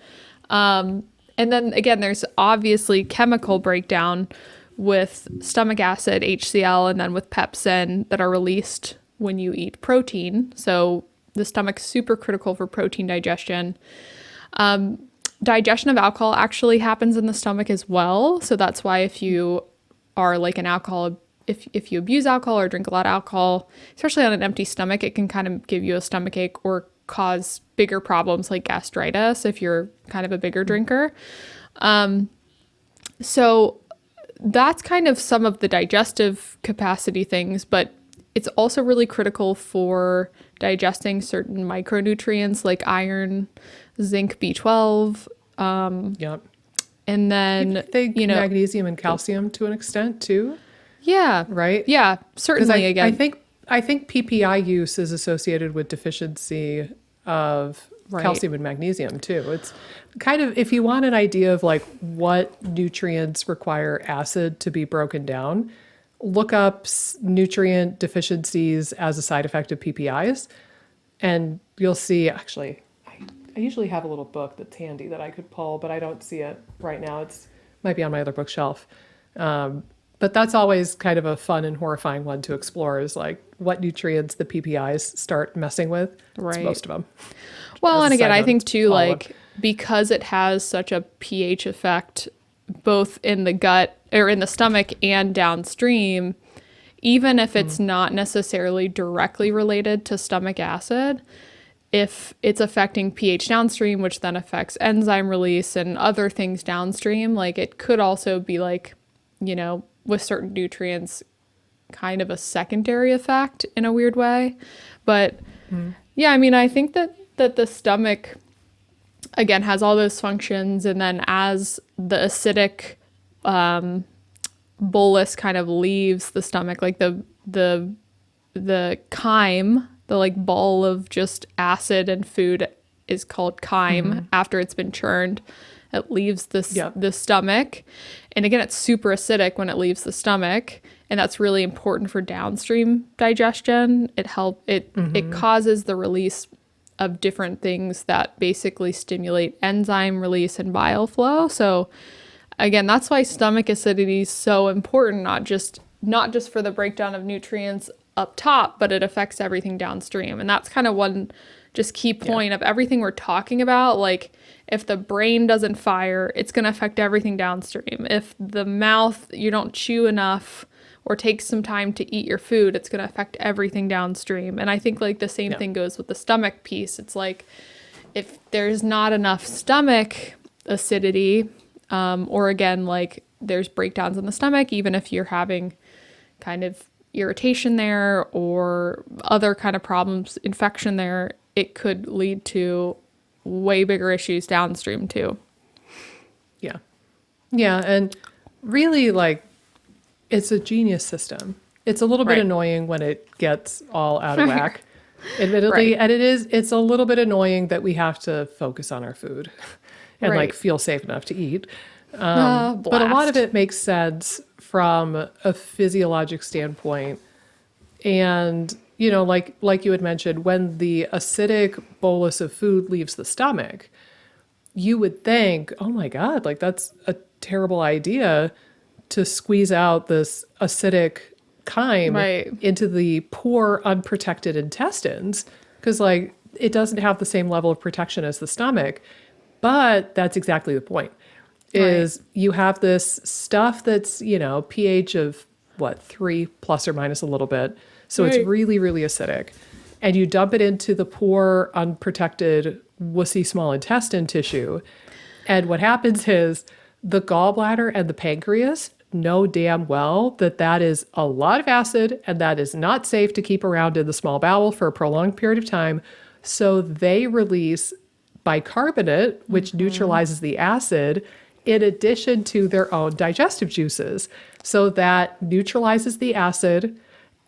And then again, there's obviously chemical breakdown with stomach acid, HCl, and then with pepsin that are released when you eat protein. So the stomach's super critical for protein digestion. Digestion of alcohol actually happens in the stomach as well. So that's why if you are like an alcohol, if you abuse alcohol or drink a lot of alcohol, especially on an empty stomach, it can kind of give you a stomach ache or cause bigger problems like gastritis if you're kind of a bigger drinker. So that's kind of some of the digestive capacity things, but it's also really critical for digesting certain micronutrients like iron, zinc, B12. Yep. And then, I think magnesium and calcium to an extent too. Yeah. Right? Yeah, certainly. I think PPI use is associated with deficiency of calcium and magnesium too. It's kind of, if you want an idea of like what nutrients require acid to be broken down, look up nutrient deficiencies as a side effect of PPIs, and you'll see, actually, I usually have a little book that's handy that I could pull, but I don't see it right now. It's might be on my other bookshelf. But that's always kind of a fun and horrifying one to explore, is like what nutrients the PPIs start messing with. It's most of them. Well, and again, I think too, like, because it has such a pH effect, both in the gut or in the stomach and downstream, even if it's not necessarily directly related to stomach acid, if it's affecting pH downstream, which then affects enzyme release and other things downstream, like it could also be like, with certain nutrients, kind of a secondary effect in a weird way. But yeah, I mean, I think that the stomach, again, has all those functions. And then as the acidic bolus kind of leaves the stomach, like the chyme, the like ball of just acid and food is called chyme after it's been churned. It leaves the stomach. And again, it's super acidic when it leaves the stomach. And that's really important for downstream digestion. It causes the release of different things that basically stimulate enzyme release and bile flow. So again, that's why stomach acidity is so important, not just for the breakdown of nutrients up top, but it affects everything downstream. And that's kind of one just key point of everything we're talking about. Like, if the brain doesn't fire, it's going to affect everything downstream. If the mouth, you don't chew enough or take some time to eat your food, it's going to affect everything downstream. And I think like the same thing goes with the stomach piece. It's like, if there's not enough stomach acidity, or again, like there's breakdowns in the stomach, even if you're having kind of irritation there or other kind of problems, infection there, it could lead to way bigger issues downstream too. Yeah. Yeah. And really, like, it's a genius system. It's a little bit annoying when it gets all out of whack, admittedly. And it's a little bit annoying that we have to focus on our food and like feel safe enough to eat. But a lot of it makes sense from a physiologic standpoint. And, like you had mentioned, when the acidic bolus of food leaves the stomach, you would think, oh my God, like that's a terrible idea to squeeze out this acidic chyme into the poor, unprotected intestines, because like it doesn't have the same level of protection as the stomach. But that's exactly the point. Is you have this stuff that's, pH of 3 plus or minus a little bit. So it's really, really acidic. And you dump it into the poor, unprotected, wussy small intestine tissue. And what happens is the gallbladder and the pancreas know damn well that is a lot of acid and that is not safe to keep around in the small bowel for a prolonged period of time. So they release bicarbonate, which neutralizes the acid, in addition to their own digestive juices. So that neutralizes the acid.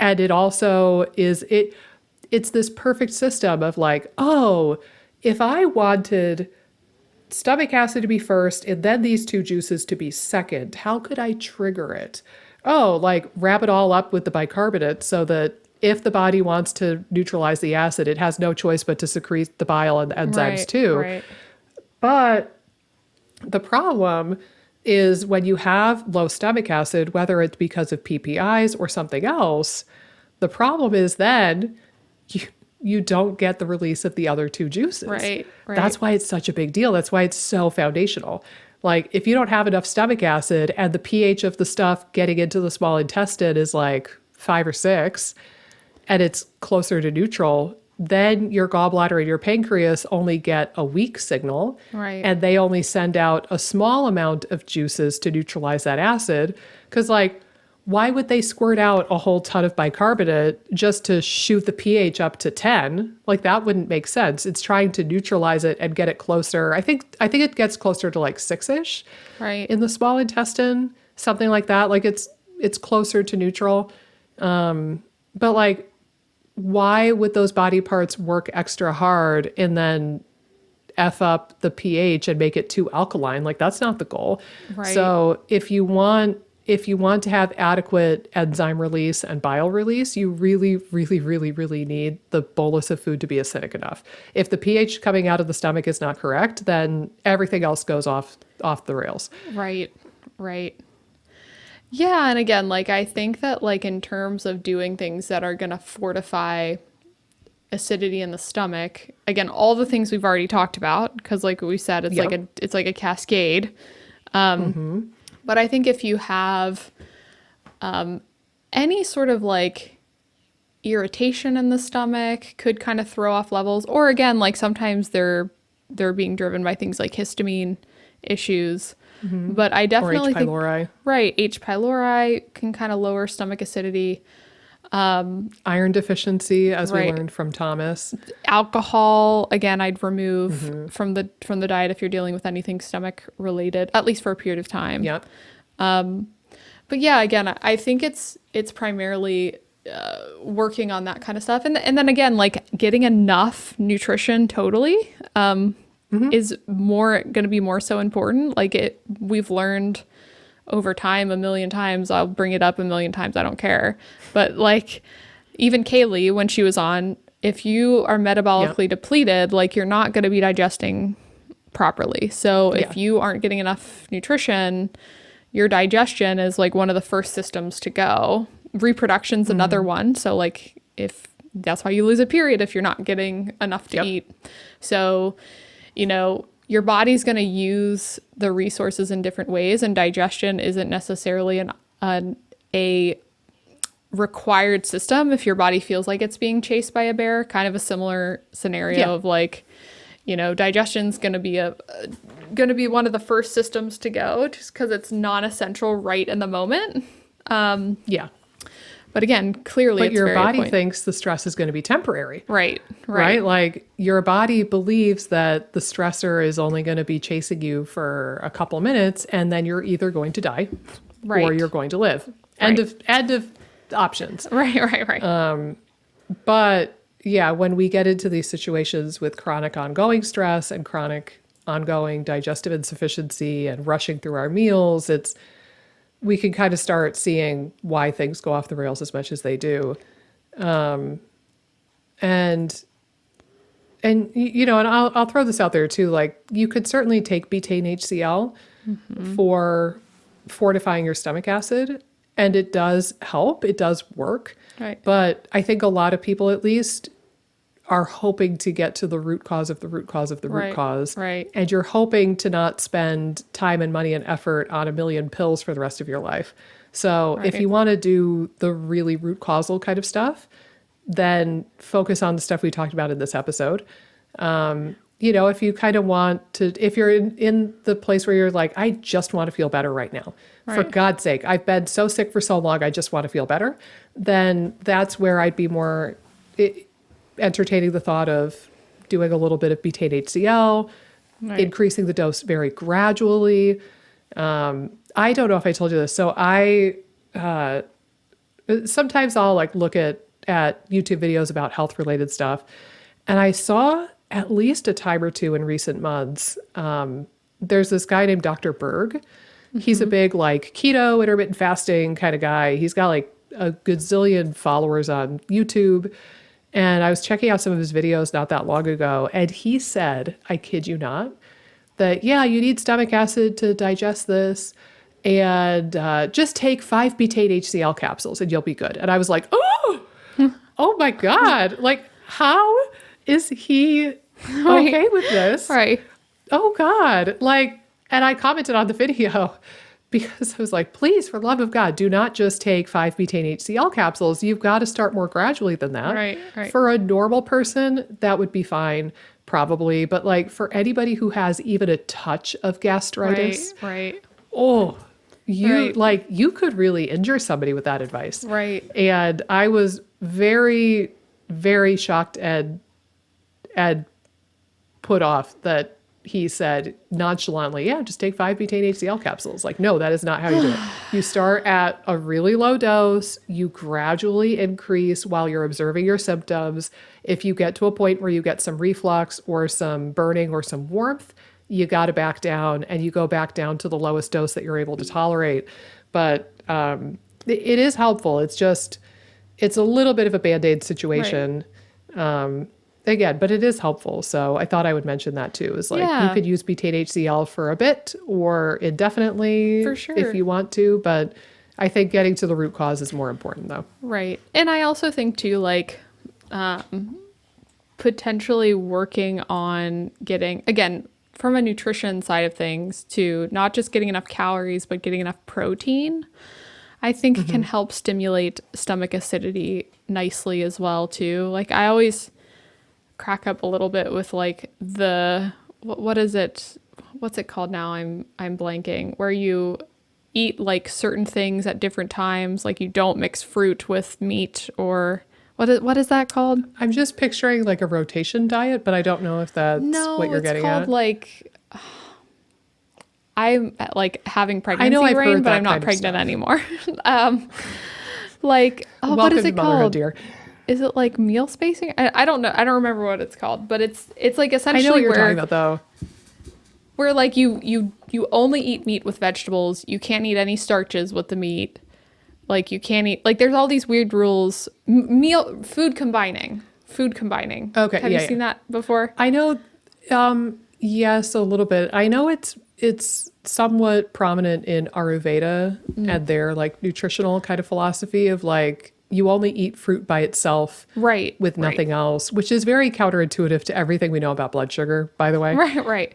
And it also it's this perfect system of like, oh, if I wanted stomach acid to be first and then these two juices to be second, how could I trigger it? Oh, like wrap it all up with the bicarbonate so that if the body wants to neutralize the acid, it has no choice but to secrete the bile and the enzymes too. Right. But the problem is when you have low stomach acid, whether it's because of PPIs or something else, the problem is then you don't get the release of the other two juices. Right. That's why it's such a big deal. That's why it's so foundational. Like if you don't have enough stomach acid and the pH of the stuff getting into the small intestine is like 5 or 6 and it's closer to neutral, then your gallbladder and your pancreas only get a weak signal, Right. and they only send out a small amount of juices to neutralize that acid. Because, like, why would they squirt out a whole ton of bicarbonate just to shoot the pH up to 10? Like, that wouldn't make sense. It's trying to neutralize it and get it closer. I think it gets closer to like 6-ish Right. in the small intestine, something like that. Like, it's closer to neutral. But like, why would those body parts work extra hard and then F up the pH and make it too alkaline? Like, that's not the goal. Right. So if you want to have adequate enzyme release and bile release, you really, really, really, really need the bolus of food to be acidic enough. If the pH coming out of the stomach is not correct, then everything else goes off the rails. Right. Right. Yeah. And again, like, I think that, like, in terms of doing things that are going to fortify acidity in the stomach, again, all the things we've already talked about, because like we said, it's like a cascade. But I think if you have any sort of like irritation in the stomach, could kind of throw off levels. Or again, like, sometimes they're being driven by things like histamine issues. But I definitely Or H. pylori. Right. H. pylori can kind of lower stomach acidity. Iron deficiency, as we learned from Thomas. Alcohol, again, I'd remove from the diet if you're dealing with anything stomach related, at least for a period of time. Yep. But yeah, again, I think it's primarily working on that kind of stuff, and then again, like, getting enough nutrition totally is going to be more so important. Like, we've learned over time a million times. I'll bring it up a million times. I don't care. But like, even Kaylee, when she was on, if you are metabolically depleted, like, you're not going to be digesting properly. So if you aren't getting enough nutrition, your digestion is like one of the first systems to go. Reproduction's another one. So like, if that's why you lose a period, if you're not getting enough to eat. So, you know, your body's going to use the resources in different ways, and digestion isn't necessarily a required system if your body feels like it's being chased by a bear. Kind of a similar scenario of like, you know, digestion's going to be one of the first systems to go, just because it's non-essential right in the moment. But again, clearly, but your body thinks the stress is going to be temporary. Right. Like, your body believes that the stressor is only going to be chasing you for a couple minutes, and then you're either going to die or you're going to live. End of options. Right. But yeah, when we get into these situations with chronic ongoing stress and chronic ongoing digestive insufficiency and rushing through our meals, we can kind of start seeing why things go off the rails as much as they do. And you know, and I'll throw this out there too. Like, you could certainly take betaine HCl for fortifying your stomach acid, and it does help. It does work. Right. But I think a lot of people, at least, are hoping to get to the root cause of the root cause of the root cause. Right. And you're hoping to not spend time and money and effort on a million pills for the rest of your life. So if you want to do the really root causal kind of stuff, then focus on the stuff we talked about in this episode. You know, if you kind of want to, if you're in the place where you're like, I just want to feel better right now. For God's sake, I've been so sick for so long, I just want to feel better. Then that's where I'd be more entertaining the thought of doing a little bit of betaine HCl, increasing the dose very gradually. I don't know if I told you this. So sometimes I'll like look at YouTube videos about health related stuff. And I saw at least a time or two in recent months, there's this guy named Dr. Berg. He's a big like keto, intermittent fasting kind of guy. He's got like a gazillion followers on YouTube. And I was checking out some of his videos not that long ago. And he said, I kid you not, that, yeah, you need stomach acid to digest this. And just take 5 betaine HCl capsules and you'll be good. And I was like, oh my God. Like, how is he okay with this? Right. Oh God. Like, and I commented on the video because I was like, please, for the love of God, do not just take 5-betaine HCl capsules. You've got to start more gradually than that. Right. For a normal person, that would be fine, probably. But like for anybody who has even a touch of gastritis, Right. oh, Right. you could really injure somebody with that advice. Right. And I was very, very shocked and put off that he said nonchalantly, yeah, just take 5-betaine HCl capsules. Like, no, that is not how you do it. You start at a really low dose. You gradually increase while you're observing your symptoms. If you get to a point where you get some reflux or some burning or some warmth, you got to back down, and you go back down to the lowest dose that you're able to tolerate. But it is helpful. It's a little bit of a Band-Aid situation. Again, but it is helpful. So I thought I would mention that too. Is like you could use betaine HCl for a bit or indefinitely For sure. if you want to. But I think getting to the root cause is more important though. Right. And I also think too, like, potentially working on getting, again, from a nutrition side of things, to not just getting enough calories, but getting enough protein, I think can help stimulate stomach acidity nicely as well too. Like I always crack up a little bit with like what is it? What's it called now? I'm blanking. Where you eat like certain things at different times, like you don't mix fruit with meat, or what is that called? I'm just picturing like a rotation diet, but I don't know if that's what you're getting called at. Like I'm like having pregnancy I've brain, heard but that I'm not kind of pregnant stuff. anymore. Like, what Welcome is to it motherhood, called? dear. Is it like meal spacing? I don't know. I don't remember what it's called, but it's like essentially I know what you're talking about though. where like you only eat meat with vegetables. You can't eat any starches with the meat. Like you can't eat, like there's all these weird rules. Food combining. Okay, Have you seen that before? I know, yes, a little bit. I know it's somewhat prominent in Ayurveda and their like nutritional kind of philosophy of like you only eat fruit by itself, Right. with nothing else, which is very counterintuitive to everything we know about blood sugar, by the way. Right.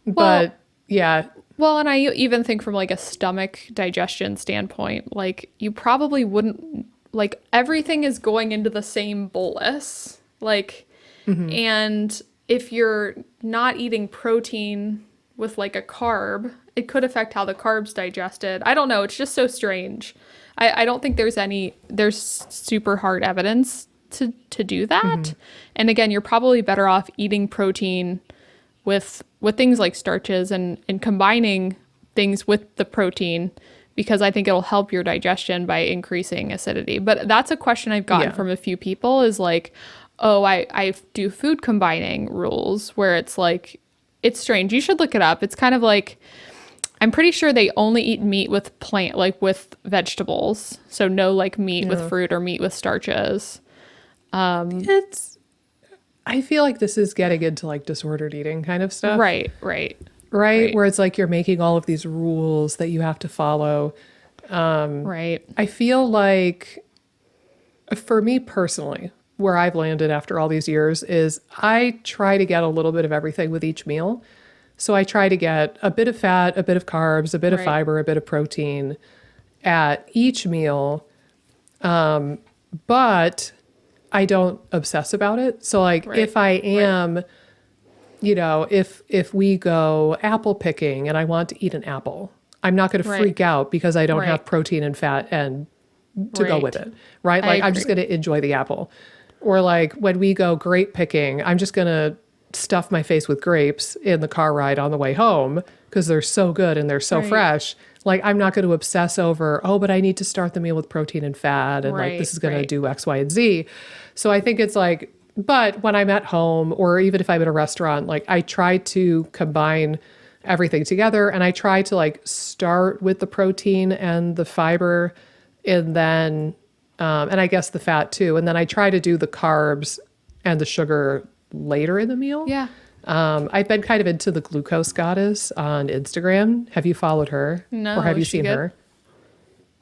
But yeah, Well, and I even think from like a stomach digestion standpoint, like you probably wouldn't, like everything is going into the same bolus. Like, and if you're not eating protein with like a carb, it could affect how the carbs digested. I don't know. It's just so strange. I don't think there's super hard evidence to do that. And again, you're probably better off eating protein with things like starches and combining things with the protein, because I think it'll help your digestion by increasing acidity. But that's a question I've gotten from a few people is like, oh, I do food combining rules where it's like, it's strange. You should look it up. It's kind of like, I'm pretty sure they only eat meat with with vegetables. So no like meat with fruit or meat with starches. I feel like this is getting into like disordered eating kind of stuff. Right. Where it's like you're making all of these rules that you have to follow. Right. I feel like for me personally, where I've landed after all these years is I try to get a little bit of everything with each meal. So I try to get a bit of fat, a bit of carbs, a bit of fiber, a bit of protein at each meal. But I don't obsess about it. So like if I am, if we go apple picking and I want to eat an apple, I'm not going to freak out because I don't have protein and fat and to go with it. Right. Like I'm just going to enjoy the apple. Or like when we go grape picking, I'm just going to stuff my face with grapes in the car ride on the way home because they're so good and they're so fresh. Like I'm not going to obsess over, but I need to start the meal with protein and fat and like this is going to do X, Y, and Z. So I think it's like, but when I'm at home or even if I'm at a restaurant, like I try to combine everything together and I try to like start with the protein and the fiber and then, and I guess the fat too. And then I try to do the carbs and the sugar later in the meal. Yeah. I've been kind of into the glucose goddess on Instagram. Have you followed her? No. Or have you seen her?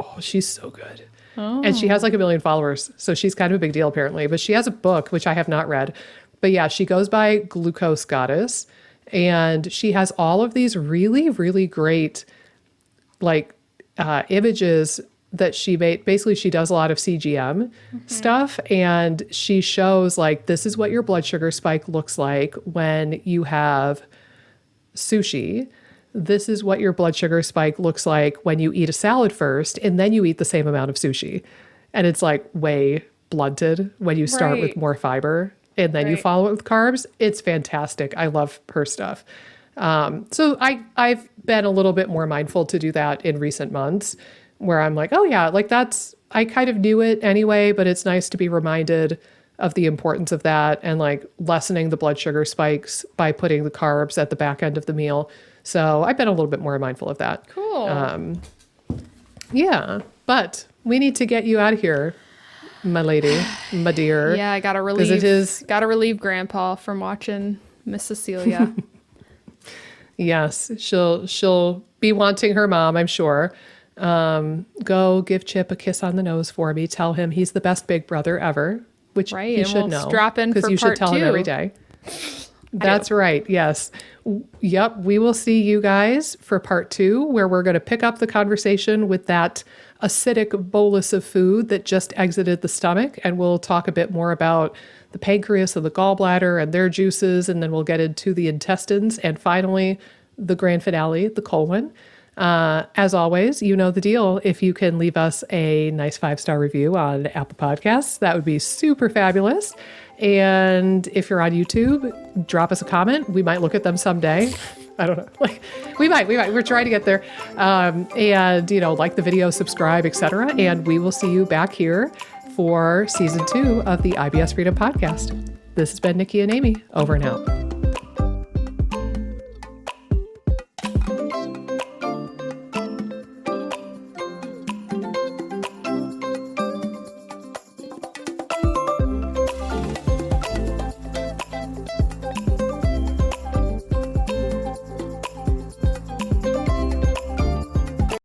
Oh, she's so good. And she has like 1 million followers. So she's kind of a big deal apparently. But she has a book, which I have not read. But yeah, she goes by Glucose Goddess. And she has all of these really, really great like images that she made. Basically, she does a lot of CGM stuff, and she shows like, this is what your blood sugar spike looks like when you have sushi. This is what your blood sugar spike looks like when you eat a salad first, and then you eat the same amount of sushi. And it's like way blunted when you start with more fiber and then you follow it with carbs. It's fantastic. I love her stuff. So I've been a little bit more mindful to do that in recent months, where I'm like, oh yeah, like I kind of knew it anyway, but it's nice to be reminded of the importance of that, and like lessening the blood sugar spikes by putting the carbs at the back end of the meal. So I've been a little bit more mindful of that. Cool. Yeah, but we need to get you out of here, my lady, my dear. Yeah, I gotta relieve Grandpa from watching Miss Cecilia. Yes, she'll be wanting her mom, I'm sure. Go give Chip a kiss on the nose for me. Tell him he's the best big brother ever, which he should know. Strap in because for you should part tell 2. him every day. That's right. Yes. Yep. We will see you guys for part 2, where we're going to pick up the conversation with that acidic bolus of food that just exited the stomach. And we'll talk a bit more about the pancreas and the gallbladder and their juices. And then we'll get into the intestines. And finally, the grand finale, the colon. As always, you know the deal. If you can leave us a nice 5-star review on Apple Podcasts, that would be super fabulous. And if you're on YouTube, drop us a comment. We might look at them someday. I don't know. Like we might. We're trying to get there. And like the video, subscribe, etc. And we will see you back here for season 2 of the IBS Freedom Podcast. This has been Nikki and Amy. Over and out.